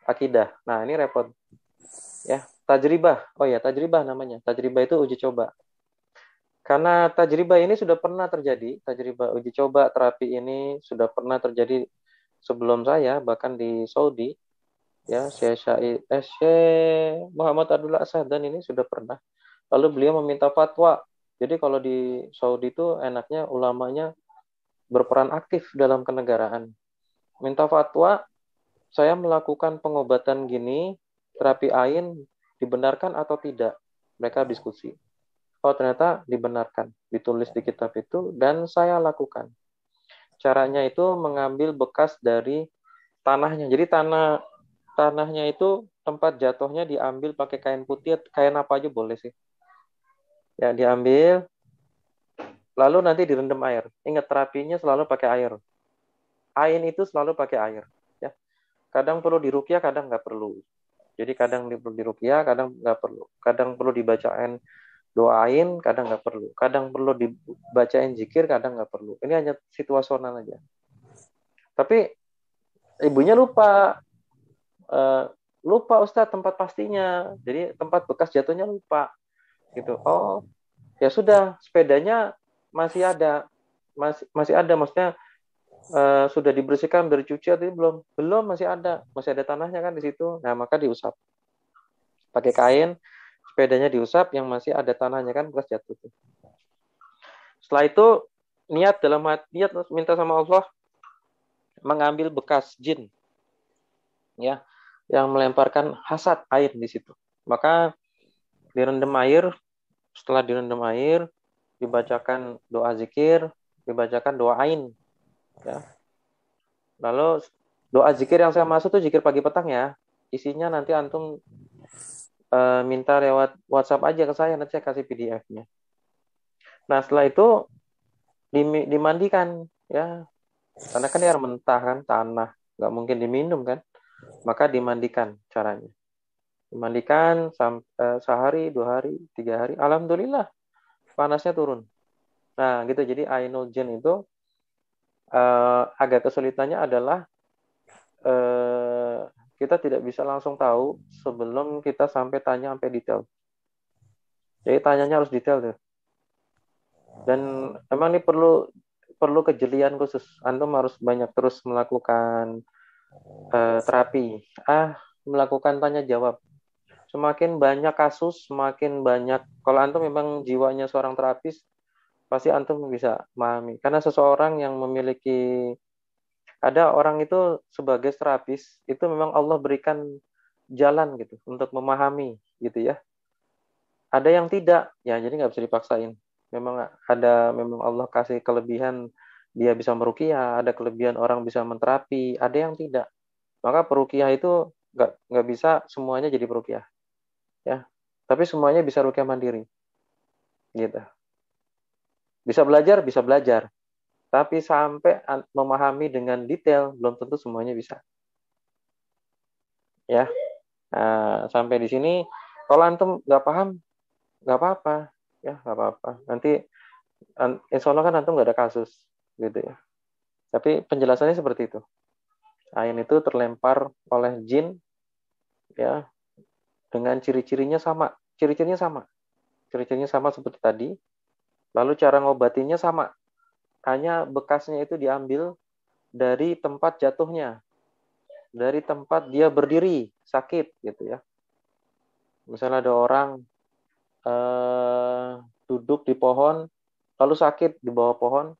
akidah. Nah, ini repot. Ya, tajribah. Oh ya, tajribah namanya. Tajribah itu uji coba. Karena tajribah ini sudah pernah terjadi, tajribah uji coba terapi ini sudah pernah terjadi sebelum saya, bahkan di Saudi. Ya, Syekh Muhammad Abdullah As-Sahdan ini sudah pernah. Lalu beliau meminta fatwa. Jadi kalau di Saudi itu enaknya ulamanya berperan aktif dalam kenegaraan. Minta fatwa, saya melakukan pengobatan gini, terapi ain dibenarkan atau tidak? Mereka diskusi. Oh, ternyata dibenarkan. Ditulis di kitab itu dan saya lakukan. Caranya itu mengambil bekas dari tanahnya. Jadi tanahnya itu tempat jatuhnya diambil pakai kain putih, kain apa aja boleh sih. Ya, diambil lalu nanti direndam air. Ingat terapinya selalu pakai air. Ain itu selalu pakai air, ya. Kadang perlu diruqyah, kadang nggak perlu. Jadi kadang perlu diruqyah, kadang nggak perlu. Kadang perlu dibacain doain, kadang nggak perlu. Kadang perlu dibacain zikir, kadang nggak perlu. Ini hanya situasional aja. Tapi ibunya lupa. Lupa Ustadz tempat pastinya. Jadi tempat bekas jatuhnya lupa. Gitu. Oh, ya sudah, sepedanya masih ada. Masih ada, maksudnya sudah dibersihkan dari cuci atau belum? Belum, masih ada. Masih ada tanahnya kan di situ. Nah, maka diusap. Pakai kain, sepedanya diusap, yang masih ada tanahnya kan bekas jatuh. Setelah itu niat minta sama Allah mengambil bekas jin, ya, yang melemparkan hasad air di situ. Maka direndam air. Setelah direndam air, dibacakan doa zikir, dibacakan doa ain, ya. Lalu doa zikir yang saya maksud itu zikir pagi petang ya. Isinya nanti antum minta lewat WhatsApp aja ke saya, nanti saya kasih PDF-nya. Nah, setelah itu dimandikan, ya. Karena kan air mentah kan, tanah, nggak mungkin diminum kan. Maka dimandikan caranya. Dimandikan sehari, 2 hari, 3 hari. Alhamdulillah, panasnya turun. Nah, gitu. Jadi ainul jin itu agak kesulitannya adalah kita tidak bisa langsung tahu sebelum kita sampai tanya sampai detail. Jadi tanyanya harus detail tuh. Dan emang ini perlu perlu kejelian khusus. Antum harus banyak terus melakukan terapi. Melakukan tanya jawab. Semakin banyak kasus, semakin banyak. Kalau antum memang jiwanya seorang terapis, pasti antum bisa memahami. Karena seseorang yang memiliki, ada orang itu sebagai terapis, itu memang Allah berikan jalan gitu untuk memahami gitu ya. Ada yang tidak, ya jadi nggak bisa dipaksain. Memang Allah kasih kelebihan, dia bisa meruqyah, ada kelebihan orang bisa menterapi, ada yang tidak. Maka peruqyah itu nggak bisa semuanya jadi peruqyah, ya. Tapi semuanya bisa ruqyah mandiri, gitu. Bisa belajar. Tapi sampai memahami dengan detail, belum tentu semuanya bisa. Ya, nah, sampai di sini. Kalau antum nggak paham, nggak apa-apa, ya nggak apa-apa. Nanti insya Allah kan antum nggak ada kasus, gitu ya. Tapi penjelasannya seperti itu. Ain itu terlempar oleh jin, ya, dengan ciri-cirinya sama. Ciri-cirinya sama seperti tadi. Lalu cara ngobatinya sama. Hanya bekasnya itu diambil dari tempat jatuhnya, dari tempat dia berdiri sakit, gitu ya. Misalnya ada orang duduk di pohon, lalu sakit di bawah pohon,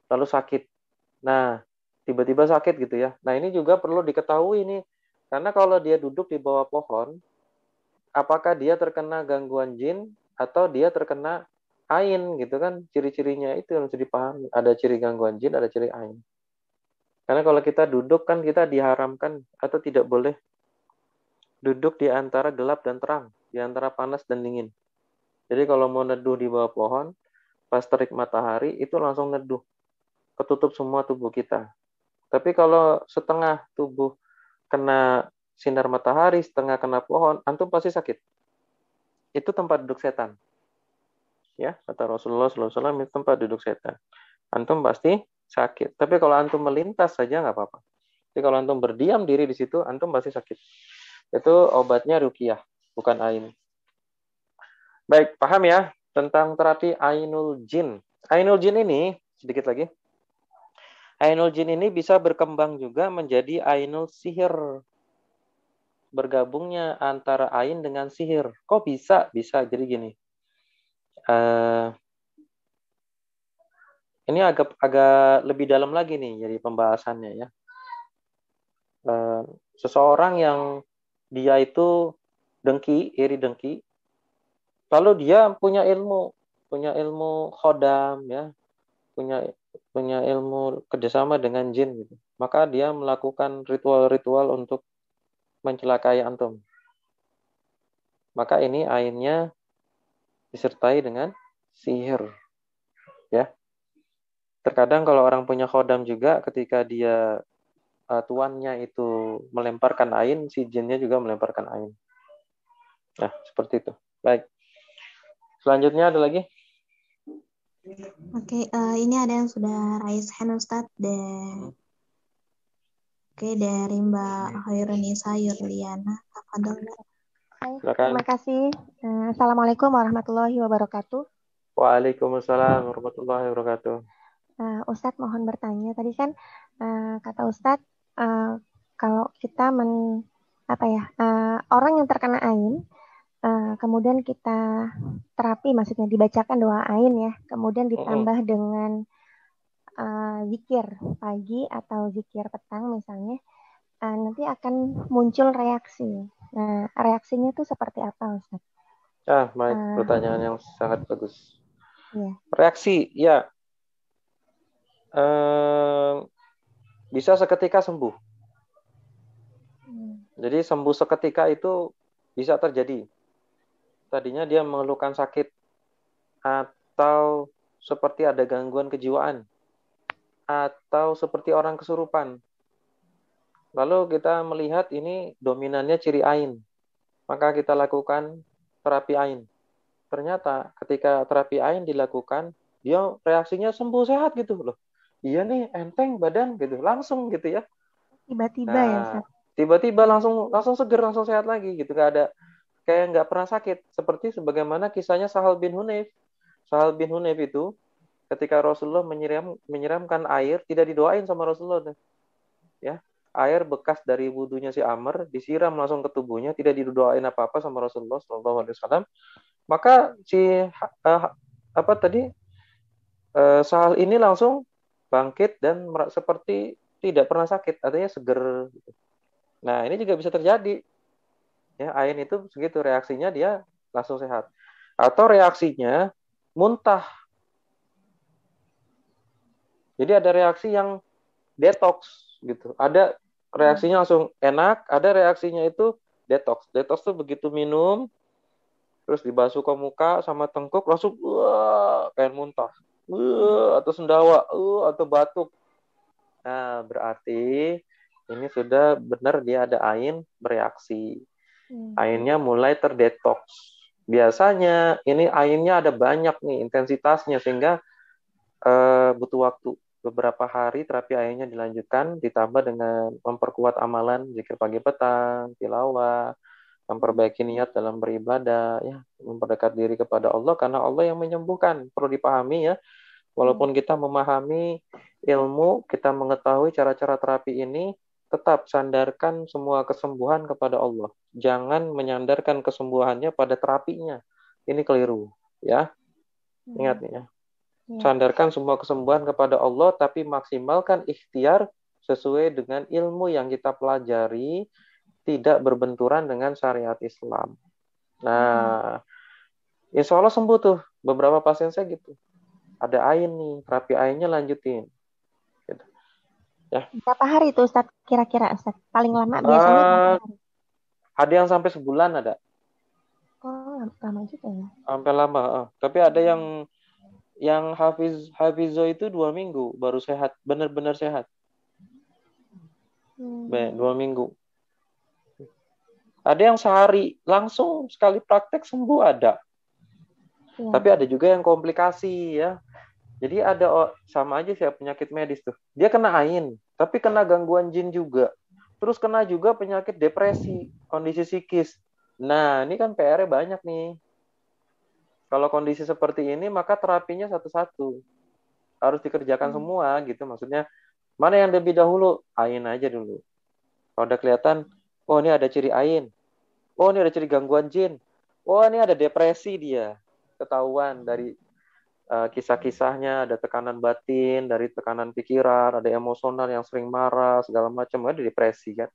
lalu sakit. Nah, tiba-tiba sakit gitu ya. Nah, ini juga perlu diketahui nih, karena kalau dia duduk di bawah pohon, apakah dia terkena gangguan jin atau dia terkena ain gitu kan? Ciri-cirinya itu yang harus dipahami. Ada ciri gangguan jin, ada ciri ain. Karena kalau kita duduk kan kita diharamkan atau tidak boleh duduk di antara gelap dan terang, di antara panas dan dingin. Jadi kalau mau neduh di bawah pohon, pas terik matahari itu langsung neduh, ketutup semua tubuh kita. Tapi kalau setengah tubuh kena sinar matahari, setengah kena pohon, antum pasti sakit. Itu tempat duduk setan. Ya, kata Rasulullah SAW, itu tempat duduk setan. Antum pasti sakit. Tapi kalau antum melintas saja nggak apa-apa. Tapi kalau antum berdiam diri di situ, antum pasti sakit. Itu obatnya ruqyah, bukan ain. Baik, paham ya tentang terapi ainul jin. Ainul jin ini, sedikit lagi. Ainul jin ini bisa berkembang juga menjadi ainul sihir. Bergabungnya antara ain dengan sihir. Kok bisa? Bisa, jadi gini. Ini agak lebih dalam lagi nih jadi pembahasannya ya. Seseorang yang dia itu iri dengki, lalu dia punya ilmu khodam ya, punya ilmu kerjasama dengan jin gitu. Maka dia melakukan ritual-ritual untuk mencelakai antum. Maka ini ainnya disertai dengan sihir. Ya. Terkadang kalau orang punya khodam juga ketika dia tuannya itu melemparkan ain, si jinnya juga melemparkan ain. Nah, seperti itu. Baik. Selanjutnya ada lagi? Oke, ini ada yang sudah raise hand Ustadz. Oke, dari Mbak Hoirunisa Yurliana. Terima kasih. Assalamualaikum warahmatullahi wabarakatuh. Waalaikumsalam warahmatullahi wabarakatuh. Ustadz mohon bertanya. Tadi kan kata Ustadz kalau kita orang yang terkena ain, kemudian kita terapi, maksudnya dibacakan doa ain ya, kemudian ditambah dengan zikir pagi atau zikir petang misalnya, nanti akan muncul reaksi. Nah, reaksinya itu seperti apa, Ustaz? Baik, pertanyaan yang sangat bagus. Iya. Reaksi, ya. Bisa seketika sembuh. Jadi sembuh seketika itu bisa terjadi. Tadinya dia mengeluhkan sakit atau seperti ada gangguan kejiwaan atau seperti orang kesurupan. Lalu kita melihat ini dominannya ciri ain. Maka kita lakukan terapi ain. Ternyata ketika terapi ain dilakukan, dia reaksinya sembuh sehat gitu loh. Iya nih, enteng badan gitu, langsung gitu ya. Tiba-tiba ya, Ustaz. Tiba-tiba langsung seger, langsung sehat lagi gitu. Kayak nggak pernah sakit. Seperti sebagaimana kisahnya Sahal bin Hunayf. Sahal bin Hunayf itu ketika Rasulullah menyiramkan air, tidak didoain sama Rasulullah tuh. Ya, air bekas dari wudunya si Amr disiram langsung ke tubuhnya, tidak didoain apa-apa sama Rasulullah SAW. Maka si apa tadi Sahal ini langsung bangkit dan seperti tidak pernah sakit, artinya seger. Nah, ini juga bisa terjadi. Ya, ain itu segitu reaksinya, dia langsung sehat. Atau reaksinya muntah. Jadi ada reaksi yang detox gitu. Ada reaksinya langsung enak, ada reaksinya itu detox. Detox tuh begitu minum terus dibasuh ke muka sama tengkuk langsung kayak muntah. Atau sendawa, atau batuk. Nah, berarti ini sudah benar dia ada ain bereaksi. Ainnya mulai terdetoks. Biasanya ini ainnya ada banyak nih intensitasnya sehingga butuh waktu beberapa hari terapi ainnya dilanjutkan, ditambah dengan memperkuat amalan zikir pagi petang, tilawah, memperbaiki niat dalam beribadah, ya, memperdekat diri kepada Allah karena Allah yang menyembuhkan. Perlu dipahami ya, walaupun kita memahami ilmu, kita mengetahui cara-cara terapi ini, tetap sandarkan semua kesembuhan kepada Allah. Jangan menyandarkan kesembuhannya pada terapinya. Ini keliru, ya. Ingat nih ya. Sandarkan semua kesembuhan kepada Allah, tapi maksimalkan ikhtiar sesuai dengan ilmu yang kita pelajari, tidak berbenturan dengan syariat Islam. Nah, insya Allah sembuh tuh. Beberapa pasien saya gitu. Ada ain nih, terapi ainnya lanjutin. Gitu. Ya. Berapa hari itu Ustaz? Kira-kira Ustaz? Paling lama biasanya berapa hari? Ada yang sampai sebulan ada. Oh, lama juga ya. Sampai lama. Tapi ada yang Hafizo itu 2 minggu baru sehat, benar-benar sehat. 2 minggu. Ada yang sehari langsung sekali praktek sembuh ada. Ya. Tapi ada juga yang komplikasi ya. Jadi ada sama aja sih penyakit medis tuh. Dia kena ain, tapi kena gangguan jin juga. Terus kena juga penyakit depresi, kondisi psikis. Nah, ini kan PR-nya banyak nih. Kalau kondisi seperti ini, maka terapinya satu-satu. Harus dikerjakan semua gitu. Maksudnya, mana yang lebih dahulu? Ain aja dulu. Kalau udah kelihatan, oh ini ada ciri ain. Oh ini ada ciri gangguan jin. Oh ini ada depresi dia. Ketahuan dari kisah-kisahnya, ada tekanan batin, dari tekanan pikiran, ada emosional yang sering marah, segala macam. Ada depresi kan.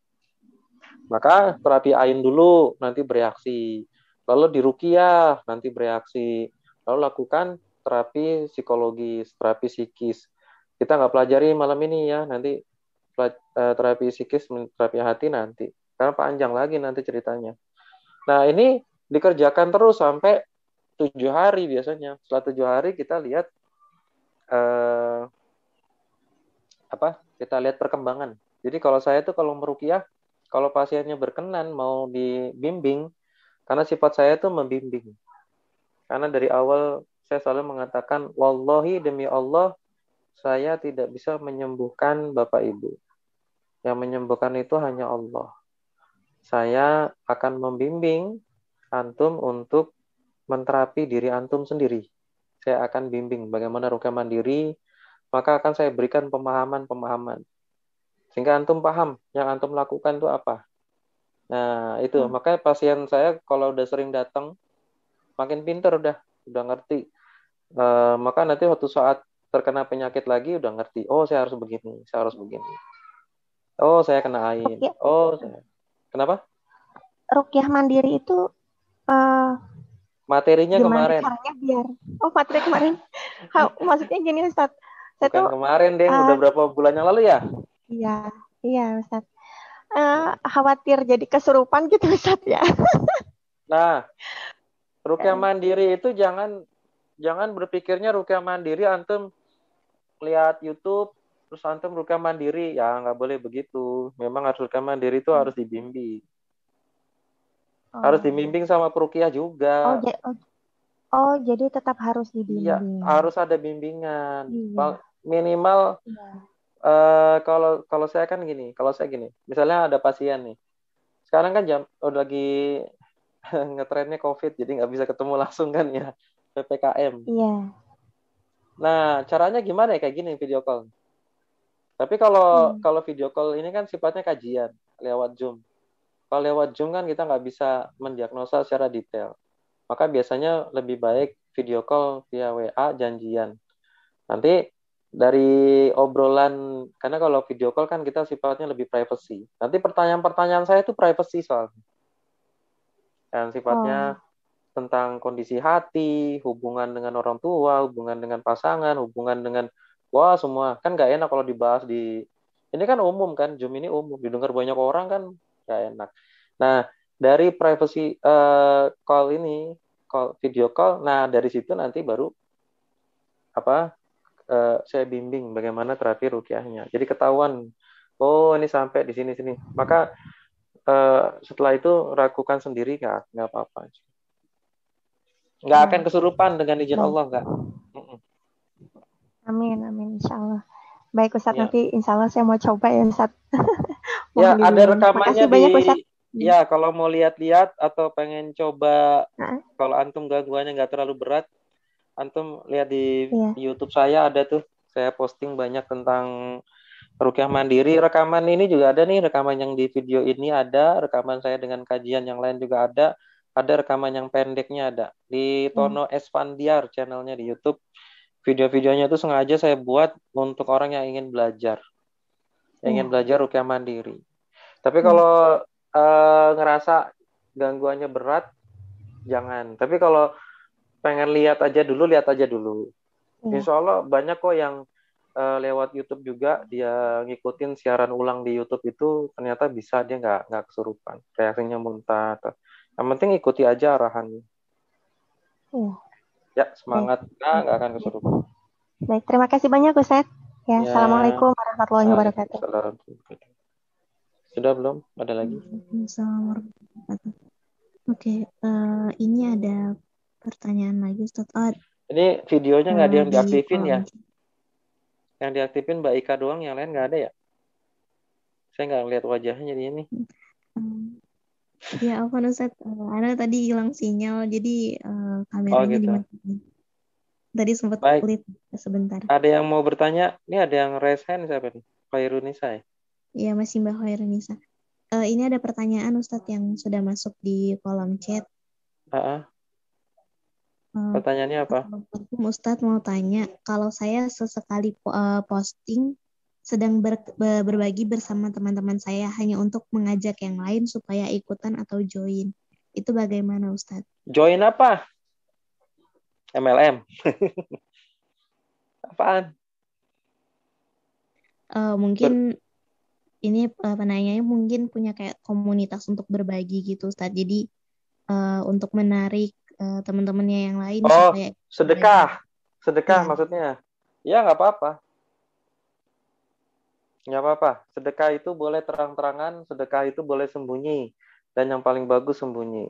Maka terapi ain dulu, nanti bereaksi. Lalu diruqyah, nanti bereaksi. Lalu lakukan terapi psikologis, terapi psikis. Kita nggak pelajari malam ini ya, nanti terapi psikis, terapi hati nanti. Karena panjang lagi nanti ceritanya. Nah ini dikerjakan terus sampai 7 hari biasanya. Setelah 7 hari kita lihat kita lihat perkembangan. Jadi kalau saya tuh kalau meruqyah, kalau pasiennya berkenan mau dibimbing, karena sifat saya itu membimbing. Karena dari awal saya selalu mengatakan, wallahi demi Allah, saya tidak bisa menyembuhkan Bapak Ibu. Yang menyembuhkan itu hanya Allah. Saya akan membimbing antum untuk menterapi diri antum sendiri. Saya akan bimbing bagaimana ruqyah mandiri, maka akan saya berikan pemahaman-pemahaman. Sehingga antum paham yang antum lakukan itu apa. Nah, itu. Makanya pasien saya kalau udah sering datang, makin pinter udah ngerti. Maka nanti waktu saat terkena penyakit lagi, udah ngerti. Oh, saya harus begini, saya harus begini. Oh, saya kena ain. Oh, kenapa? Ruqyah mandiri itu materinya kemarin. Materi kemarin. Maksudnya gini, Ustaz. Bukan kemarin, deh. Udah berapa bulan yang lalu ya? Iya, Ustaz. Khawatir jadi kesurupan gitu Ustaz ya. Nah, ruqyah mandiri itu jangan berpikirnya ruqyah mandiri antum lihat YouTube terus antum ruqyah mandiri, ya nggak boleh begitu. Memang harus ruqyah mandiri itu harus dibimbing. Harus dibimbing sama peruqyah juga. Jadi tetap harus dibimbing. Iya, harus ada bimbingan. Iya. Minimal kalau saya kan gini, misalnya ada pasien nih. Sekarang kan udah lagi ngetrennya COVID, jadi nggak bisa ketemu langsung kan ya, PPKM. Iya. Nah, caranya gimana ya kayak gini video call. Tapi kalau video call ini kan sifatnya kajian lewat Zoom. Kalau lewat Zoom kan kita nggak bisa mendiagnosa secara detail. Maka biasanya lebih baik video call via WA janjian. Nanti dari obrolan, karena kalau video call kan kita sifatnya lebih privacy. Nanti pertanyaan-pertanyaan saya itu privacy soalnya. Dan sifatnya tentang kondisi hati, hubungan dengan orang tua, hubungan dengan pasangan, hubungan dengan wah semua. Kan nggak enak kalau dibahas di ini kan umum kan, Zoom ini umum, didengar banyak orang kan nggak enak. Nah, dari privacy call ini, video call, nah dari situ nanti baru saya bimbing bagaimana terapi ruqyahnya. Jadi ketahuan, oh ini sampai di sini. Maka setelah itu lakukan sendiri nggak apa-apa. Nggak akan kesurupan dengan izin Allah, nggak. Amin, insya Allah. Baik Ustadz, nanti insya Allah saya mau coba ya Ustadz. Ya, ada rekamannya banyak, Ustadz. Ya, kalau mau lihat-lihat atau pengen coba, kalau antum gangguannya nggak terlalu berat, antum lihat di YouTube saya ada tuh, saya posting banyak tentang ruqyah mandiri. Rekaman ini juga ada nih, rekaman yang di video ini ada, rekaman saya dengan kajian yang lain juga ada rekaman yang pendeknya ada. Di Tono Esfandiar channelnya di YouTube. Video-videonya itu sengaja saya buat untuk orang yang ingin belajar. Yang ingin belajar ruqyah mandiri. Tapi kalau ngerasa gangguannya berat, jangan. Tapi kalau pengen lihat aja dulu. Insya Allah banyak kok yang lewat YouTube juga dia ngikutin siaran ulang di YouTube itu ternyata bisa, dia nggak kesurupan, reaksinya muntah. Yang penting ikuti aja arahannya. Ya, semangat, nggak akan kesurupan. Baik, terima kasih banyak Ustadz. Ya, Assalamualaikum warahmatullahi wabarakatuh. Sudah belum? Ada lagi? Oke, ini ada pertanyaan lagi Ustadz. Ini videonya nggak ada yang diaktifin ya? Yang diaktifin Mbak Ika doang, yang lain nggak ada ya? Saya nggak ngeliat wajahnya di ini. Ya, apa Ustadz? Ada tadi hilang sinyal, jadi kameranya dimatiin. Tadi sempat kulit sebentar. Ada yang mau bertanya? Ini ada yang raise hand siapa nih? Khairunisa ya? Iya, masih Mbak Khairunisa. Ini ada pertanyaan Ustadz yang sudah masuk di kolom chat. Pertanyaannya apa? Ustadz mau tanya, kalau saya sesekali posting sedang berbagi bersama teman-teman saya hanya untuk mengajak yang lain supaya ikutan atau join, itu bagaimana Ustadz? Join apa? MLM? Apaan? Mungkin ini penanyanya mungkin punya kayak komunitas untuk berbagi gitu Ustadz. Jadi untuk menarik teman-temannya yang lain supaya sedekah ya. Maksudnya ya nggak apa-apa. Sedekah itu boleh terang-terangan, sedekah itu boleh sembunyi, dan yang paling bagus sembunyi.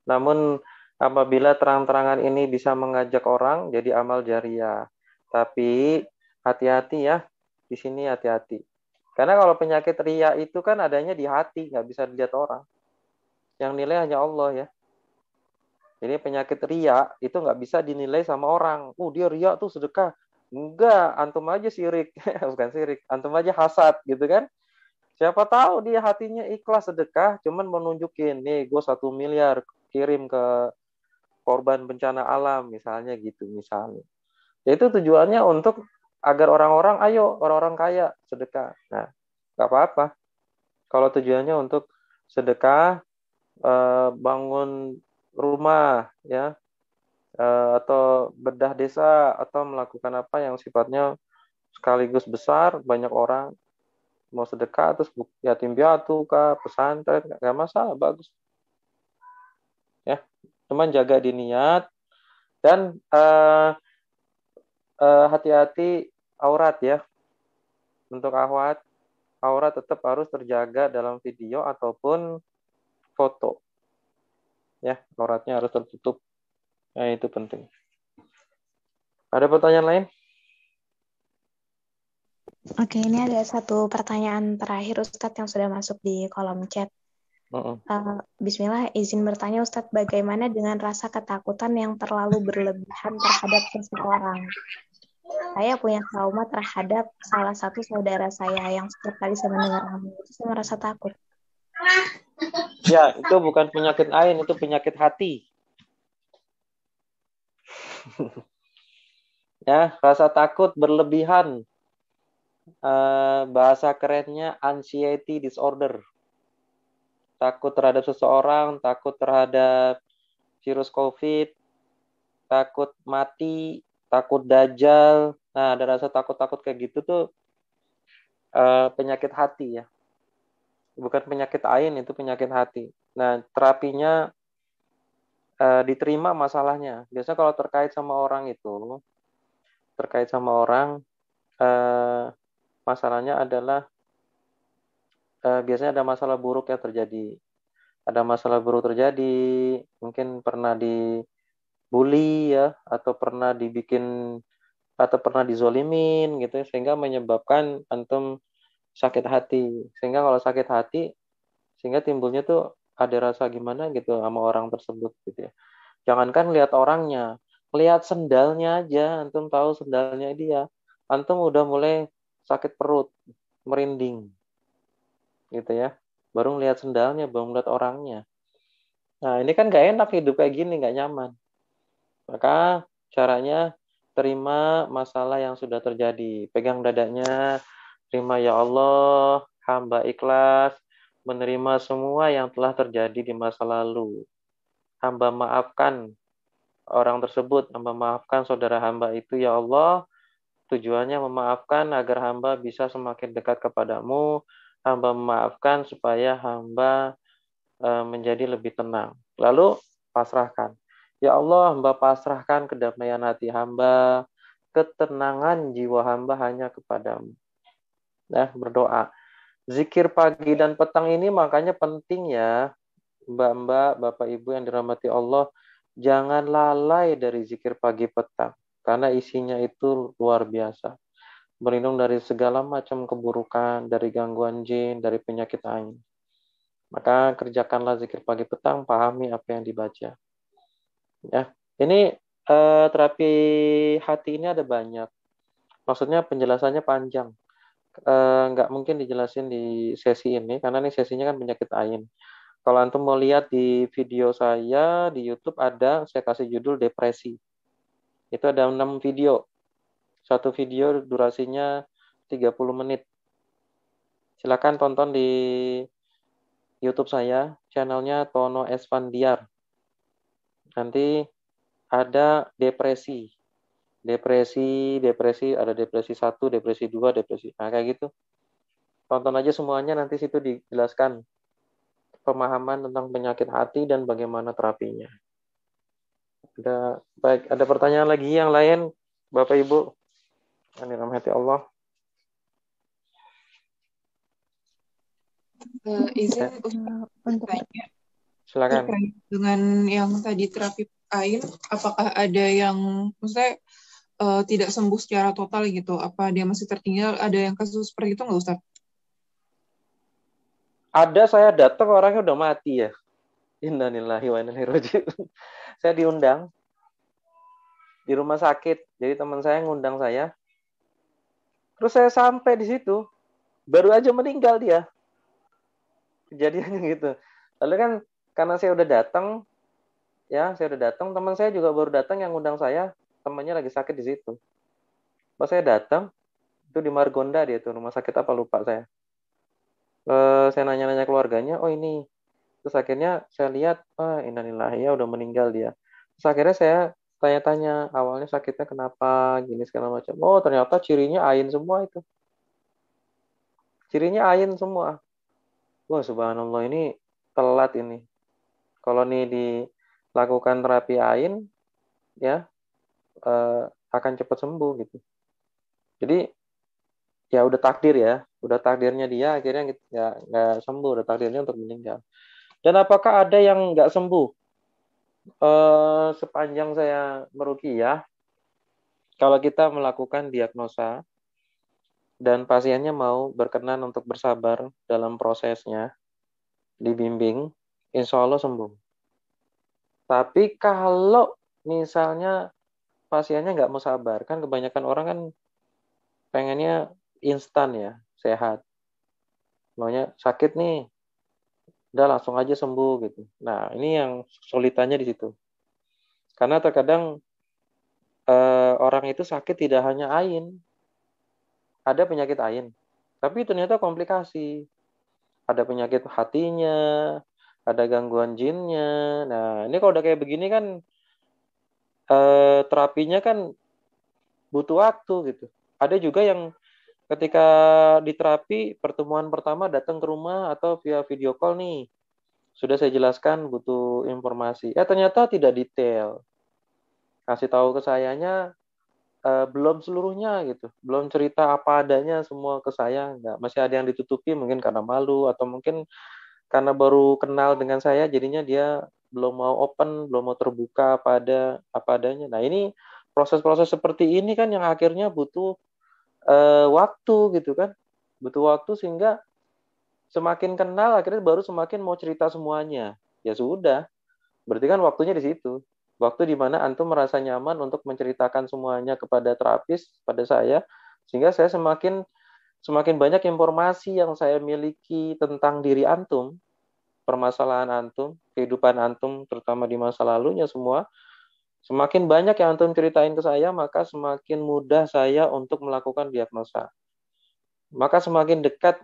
Namun apabila terang-terangan ini bisa mengajak orang jadi amal jariah. Tapi hati-hati ya, di sini hati-hati. Karena kalau penyakit riya itu kan adanya di hati, nggak bisa dilihat orang. Yang nilai hanya Allah ya. Jadi penyakit riya itu nggak bisa dinilai sama orang. Dia riya tuh sedekah. Enggak, antum aja sirik. Bukan sirik, antum aja hasad gitu kan. Siapa tahu dia hatinya ikhlas sedekah, cuman menunjukin, nih gue 1 miliar kirim ke korban bencana alam misalnya gitu misalnya. Itu tujuannya untuk agar orang-orang orang-orang kaya sedekah. Nah, nggak apa-apa. Kalau tujuannya untuk sedekah, bangun rumah ya, atau bedah desa, atau melakukan apa yang sifatnya sekaligus besar, banyak orang mau sedekah, terus yatim piatu kah, pesantren, nggak masalah, bagus ya. Cuman jaga di niat, dan hati-hati aurat ya. Untuk aurat tetap harus terjaga dalam video ataupun foto ya, auratnya harus tertutup. Nah, itu penting. Ada pertanyaan lain? Oke, ini ada satu pertanyaan terakhir Ustadz yang sudah masuk di kolom chat. Bismillah, izin bertanya Ustadz, bagaimana dengan rasa ketakutan yang terlalu berlebihan terhadap seseorang? saya punya trauma terhadap salah satu saudara saya yang setiap kali saya mendengar namanya itu saya merasa takut. Ya, itu bukan penyakit ain, itu penyakit hati. Ya, rasa takut berlebihan. Bahasa kerennya anxiety disorder. Takut terhadap seseorang, takut terhadap virus COVID, takut mati, takut dajjal. Nah, ada rasa takut-takut kayak gitu tuh penyakit hati ya. Bukan penyakit ain, itu penyakit hati. Nah, terapinya diterima masalahnya. Biasanya kalau terkait sama orang itu, masalahnya adalah biasanya ada masalah buruk yang terjadi. Ada masalah buruk terjadi, mungkin pernah dibully ya, atau pernah dizolimin gitu, sehingga menyebabkan antum sakit hati. Sehingga kalau sakit hati, sehingga timbulnya tuh ada rasa gimana gitu sama orang tersebut gitu ya. Jangankan lihat orangnya, lihat sendalnya aja, antum tahu sendalnya dia, antum udah mulai sakit perut, merinding gitu ya. Baru ngeliat sendalnya, baru ngeliat orangnya. Nah, ini kan gak enak hidup kayak gini, gak nyaman. Maka caranya terima masalah yang sudah terjadi. Pegang dadanya, terima ya Allah, hamba ikhlas, menerima semua yang telah terjadi di masa lalu. Hamba maafkan orang tersebut, hamba maafkan saudara hamba itu ya Allah. Tujuannya memaafkan agar hamba bisa semakin dekat kepadamu. Hamba memaafkan supaya hamba menjadi lebih tenang. Lalu pasrahkan. Ya Allah, hamba pasrahkan kedamaian hati hamba, ketenangan jiwa hamba hanya kepadamu. Nah, berdoa. Zikir pagi dan petang ini makanya penting ya, mbak-mbak, bapak ibu yang dirahmati Allah. Jangan lalai dari zikir pagi petang. Karena isinya itu luar biasa. Berlindung dari segala macam keburukan, dari gangguan jin, dari penyakit ain. Maka kerjakanlah zikir pagi petang, pahami apa yang dibaca. Ya, ini terapi hati ini ada banyak. Maksudnya penjelasannya panjang. Nggak mungkin dijelasin di sesi ini, karena ini sesinya kan penyakit ain. Kalau antum mau lihat di video saya di YouTube ada, saya kasih judul depresi. Itu ada 6 video. Satu video durasinya 30 menit. Silakan tonton di YouTube saya, channelnya Tono Esfandiar. Nanti ada depresi, ada depresi 1, depresi 2, depresi. Nah, kayak gitu. Tonton aja semuanya, nanti situ dijelaskan pemahaman tentang penyakit hati dan bagaimana terapinya. Baik, ada pertanyaan lagi yang lain, Bapak Ibu? Yang dirahmati Allah. Izin untuk tanya. Silakan. Terkait dengan yang tadi terapi ain, apakah ada yang maksudnya tidak sembuh secara total gitu? Apa dia masih tertinggal? Ada yang kasus seperti itu nggak, Ustaz? Ada, saya datang orangnya udah mati ya. Innalillahi wa inna ilaihi raji'un. Saya diundang di rumah sakit. Jadi teman saya ngundang saya. Terus saya sampai di situ, baru aja meninggal dia. Kejadiannya gitu. Lalu kan karena saya udah datang, teman saya juga baru datang yang ngundang saya, temannya lagi sakit di situ. Pas saya datang, itu di Margonda dia tuh, rumah sakit apa lupa saya. Saya nanya-nanya keluarganya, oh ini. Terus akhirnya saya lihat, innalillahi ya udah meninggal dia. Terus akhirnya saya tanya-tanya, awalnya sakitnya kenapa, gini segala macam. Oh ternyata cirinya ain semua itu. Cirinya ain semua. Wah subhanallah, ini telat ini. Kalau ini dilakukan terapi ain, ya akan cepat sembuh gitu. Jadi ya udah takdir ya, udah takdirnya dia akhirnya nggak sembuh, udah takdirnya untuk meninggal. Dan apakah ada yang nggak sembuh? Sepanjang saya meruqyah, kalau kita melakukan diagnosa dan pasiennya mau berkenan untuk bersabar dalam prosesnya, dibimbing, insya Allah sembuh. Tapi kalau misalnya pasiennya nggak mau sabar. Kan kebanyakan orang kan pengennya instan ya, sehat. Maunya sakit nih, udah langsung aja sembuh gitu. Nah, ini yang solitannya di situ. Karena terkadang orang itu sakit tidak hanya ain, ada penyakit ain, tapi ternyata komplikasi. Ada penyakit hatinya, ada gangguan jinnya. Nah, ini kalau udah kayak begini kan terapinya kan butuh waktu gitu. Ada juga yang ketika di terapi pertemuan pertama datang ke rumah atau via video call nih, sudah saya jelaskan butuh informasi. Ternyata tidak detail. Kasih tahu ke sayanya belum seluruhnya gitu, belum cerita apa adanya semua ke saya, nggak, masih ada yang ditutupi mungkin karena malu atau mungkin karena baru kenal dengan saya jadinya dia belum mau open, belum mau terbuka apa adanya. Nah, ini proses-proses seperti ini kan yang akhirnya butuh waktu gitu kan, butuh waktu sehingga semakin kenal akhirnya baru semakin mau cerita semuanya. Ya sudah, berarti kan waktunya di situ. Waktu di mana antum merasa nyaman untuk menceritakan semuanya kepada terapis, pada saya, sehingga saya semakin banyak informasi yang saya miliki tentang diri antum, permasalahan antum, kehidupan antum, terutama di masa lalunya semua. Semakin banyak yang antum ceritain ke saya, maka semakin mudah saya untuk melakukan diagnosa. Maka semakin dekat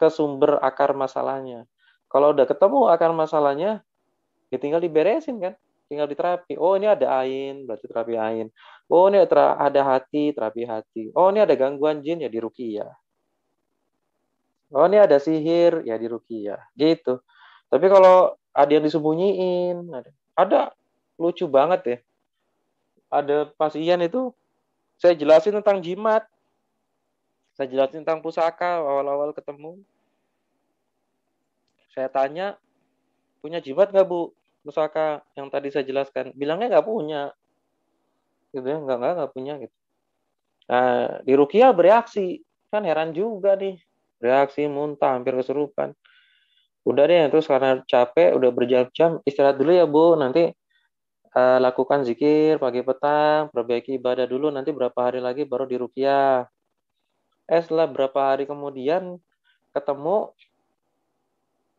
ke sumber akar masalahnya. Kalau udah ketemu akar masalahnya, ya tinggal diberesin kan, tinggal diterapi. Oh, ini ada ain, berarti terapi ain. Oh, ini ada hati, terapi hati. Oh, ini ada gangguan jin, ya diruqyah. Oh, ini ada sihir, ya diruqyah. Gitu. Tapi kalau ada yang disembunyiin, ada lucu banget ya. Ada pasien itu saya jelasin tentang jimat, saya jelasin tentang pusaka awal-awal ketemu. Saya tanya, punya jimat nggak Bu? Pusaka yang tadi saya jelaskan. Bilangnya nggak punya. Gitu ya, nggak punya gitu. Nah, di Rukia bereaksi. Kan heran juga nih. Reaksi, muntah, hampir kesurupan. Udah deh, terus karena capek, udah berjam-jam, istirahat dulu ya Bu. Nanti lakukan zikir pagi petang, perbaiki ibadah dulu, nanti berapa hari lagi baru di Rukia. Setelah berapa hari kemudian ketemu,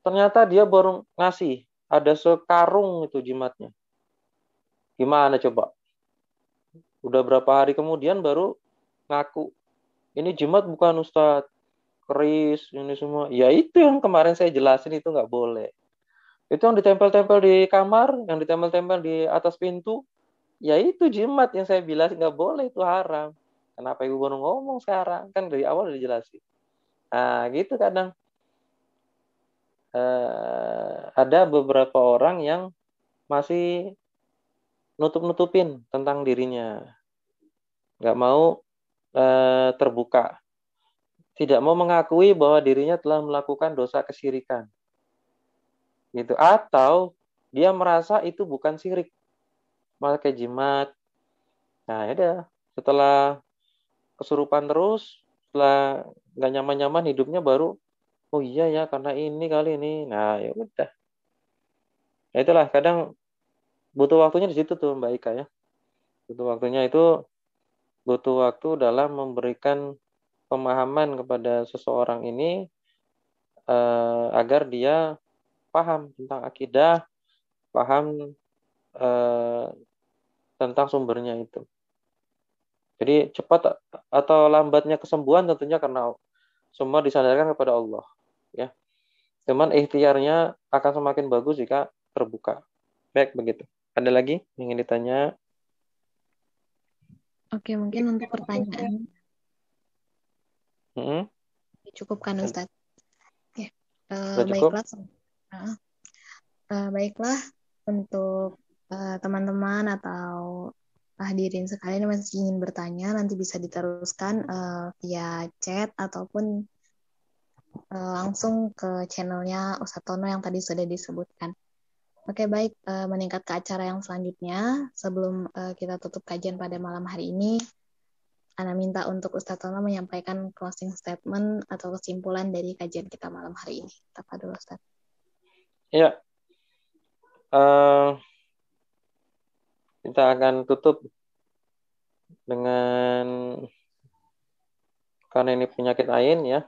ternyata dia baru ngasih. Ada sekarung itu jimatnya. Gimana coba? Udah berapa hari kemudian baru ngaku. Ini jimat bukan Ustadz. Keris, ini semua. Ya itu yang kemarin saya jelasin itu nggak boleh. Itu yang ditempel-tempel di kamar, yang ditempel-tempel di atas pintu. Ya itu jimat yang saya bilang nggak boleh, itu haram. Kenapa ibu baru ngomong sekarang? Kan dari awal udah dijelasin. Nah gitu kadang. Ada beberapa orang yang masih nutup-nutupin tentang dirinya. Nggak mau terbuka. Tidak mau mengakui bahwa dirinya telah melakukan dosa kesyirikan. Gitu. Atau dia merasa itu bukan syirik. Malah kayak jimat. Nah, ya udah. Setelah kesurupan terus, setelah nggak nyaman-nyaman hidupnya baru, oh iya ya karena ini kali ini. Nah, ya udah. Nah, itulah kadang butuh waktunya di situ tuh Mbak Ika ya. Butuh waktunya itu butuh waktu dalam memberikan pemahaman kepada seseorang ini agar dia paham tentang akidah, paham tentang sumbernya itu. Jadi cepat atau lambatnya kesembuhan tentunya karena semua disandarkan kepada Allah. Ya, cuman ikhtiarnya akan semakin bagus jika terbuka. Baik begitu. Ada lagi yang ingin ditanya? Oke, mungkin untuk pertanyaan cukupkan Ustadz. Ya, baiklah. Baiklah untuk teman-teman atau hadirin sekalian yang masih ingin bertanya nanti bisa diteruskan via chat ataupun langsung ke channelnya Ustadz Tono yang tadi sudah disebutkan. Oke, baik, meningkat ke acara yang selanjutnya. Sebelum kita tutup kajian pada malam hari ini, Ana minta untuk Ustadz Tono menyampaikan closing statement atau kesimpulan dari kajian kita malam hari ini. Tafadhol Ustadz. Ya, kita akan tutup dengan karena ini penyakit ain ya.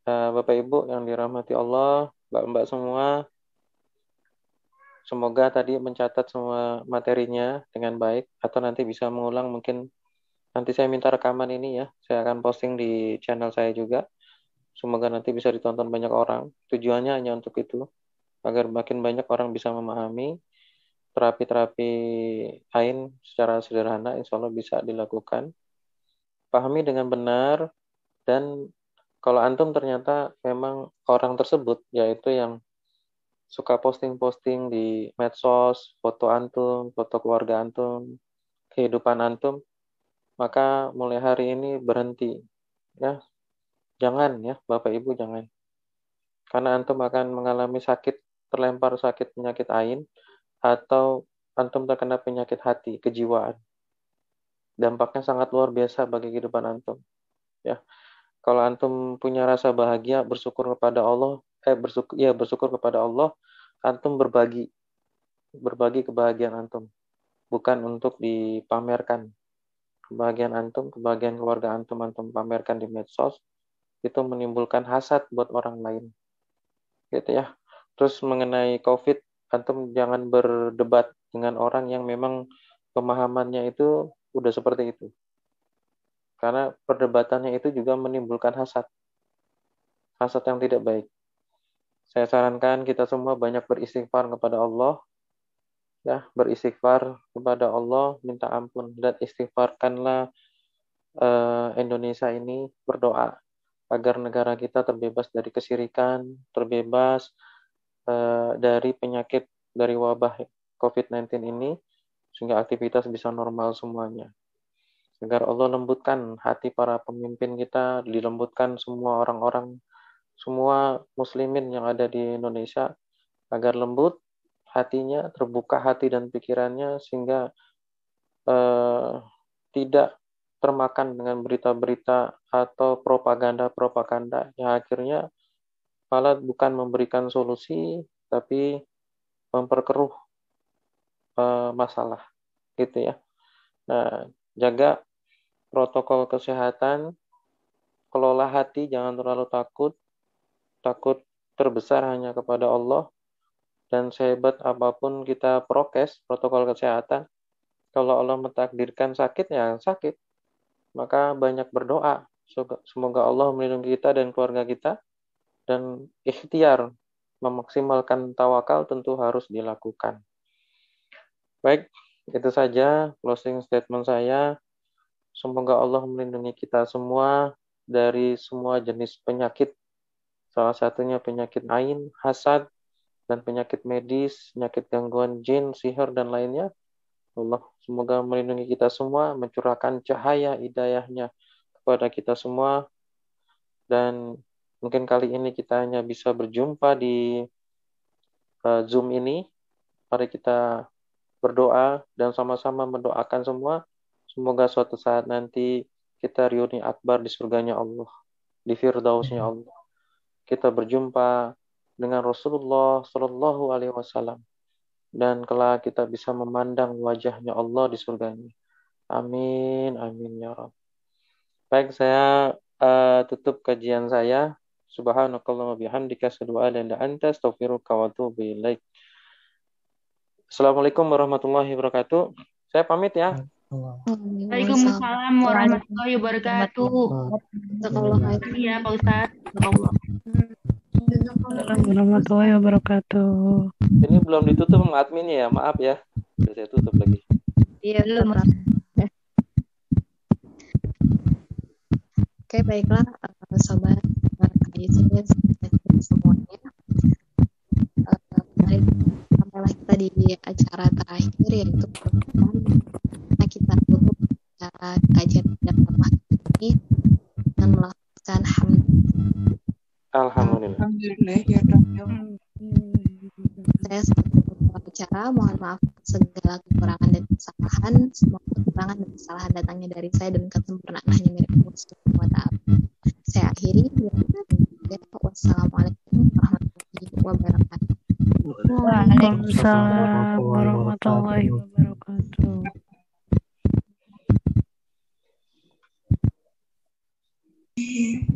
Bapak Ibu yang dirahmati Allah, Mbak-mbak semua, semoga tadi mencatat semua materinya dengan baik atau nanti bisa mengulang. Mungkin nanti saya minta rekaman ini ya, saya akan posting di channel saya juga. Semoga nanti bisa ditonton banyak orang. Tujuannya hanya untuk itu, agar makin banyak orang bisa memahami terapi-terapi ain secara sederhana, insya Allah bisa dilakukan. Pahami dengan benar, dan kalau antum ternyata memang orang tersebut, yaitu yang suka posting-posting di medsos, foto antum, foto keluarga antum, kehidupan antum, maka mulai hari ini berhenti. Ya, jangan ya, Bapak Ibu jangan. Karena antum akan mengalami sakit, terlempar sakit penyakit ain, atau antum terkena penyakit hati, kejiwaan. Dampaknya sangat luar biasa bagi kehidupan antum. Ya. Kalau antum punya rasa bahagia, bersyukur kepada Allah, bersyukur kepada Allah, antum berbagi kebahagiaan antum, bukan untuk dipamerkan. Kebahagiaan antum, kebahagiaan keluarga antum pamerkan di medsos, itu menimbulkan hasad buat orang lain, gitu ya. Terus mengenai COVID, antum jangan berdebat dengan orang yang memang pemahamannya itu udah seperti itu. Karena perdebatannya itu juga menimbulkan hasad yang tidak baik. Saya sarankan kita semua banyak beristighfar kepada Allah, ya, beristighfar kepada Allah, minta ampun, dan istighfarkanlah Indonesia ini, berdoa agar negara kita terbebas dari kesyirikan, terbebas dari penyakit, dari wabah COVID-19 ini, sehingga aktivitas bisa normal semuanya. Agar Allah lembutkan hati para pemimpin kita, dilembutkan semua orang-orang, semua muslimin yang ada di Indonesia, agar lembut hatinya, terbuka hati dan pikirannya, sehingga tidak termakan dengan berita-berita atau propaganda yang akhirnya malah bukan memberikan solusi, tapi memperkeruh masalah, gitu ya. Nah, jaga protokol kesehatan, kelola hati, jangan terlalu takut terbesar hanya kepada Allah, dan sehebat apapun kita prokes, protokol kesehatan, kalau Allah mentakdirkan sakit, ya sakit, maka banyak berdoa, semoga Allah melindungi kita dan keluarga kita, dan ikhtiar, memaksimalkan tawakal tentu harus dilakukan. Baik, itu saja closing statement saya. Semoga Allah melindungi kita semua dari semua jenis penyakit. Salah satunya penyakit ain, hasad, dan penyakit medis, penyakit gangguan jin, sihir, dan lainnya. Allah semoga melindungi kita semua, mencurahkan cahaya hidayahnya kepada kita semua. Dan mungkin kali ini kita hanya bisa berjumpa di Zoom ini. Mari kita berdoa dan sama-sama mendoakan semua. Semoga suatu saat nanti kita reuni akbar di surganya Allah, di firdausnya Allah. Kita berjumpa dengan Rasulullah Shallallahu Alaihi Wasallam, dan kelak kita bisa memandang wajahnya Allah di surganya. Amin, amin ya Rabb. Baik, saya tutup kajian saya. Subhanakallahumma bihamdika asyhadu an la ilaha illa anta astaghfiruka wa atubu ilaik. Assalamualaikum warahmatullahi wabarakatuh. Saya pamit ya. Waalaikumsalam warahmatullahi wabarakatuh. Ya, Pak Ustadz. Warahmatullahi wabarakatuh. Ini belum ditutup sama adminnya ya, maaf ya. Sudah saya tutup lagi. Iya, maaf. Oke, baiklah, sobat KICS semuanya. Mari sampailah kita di acara terakhir, yaitu kita tutup acara kajian pada ini dengan melakukan Alhamdulillah. Ya Rabbil. Saya sebagai acara mohon maaf segala kekurangan dan kesalahan. Semua kekurangan dan kesalahan datangnya dari saya, dan kesempurnaan hanya milik Allah Subhanahu wa Ta'ala. Saya akhiri. Wassalamualaikum warahmatullahi wabarakatuh. Waalaikumsalam warahmatullahi wabarakatuh.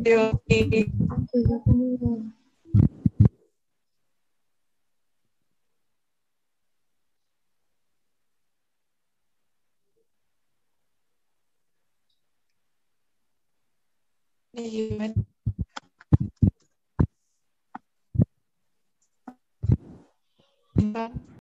Oke. Ini gimana?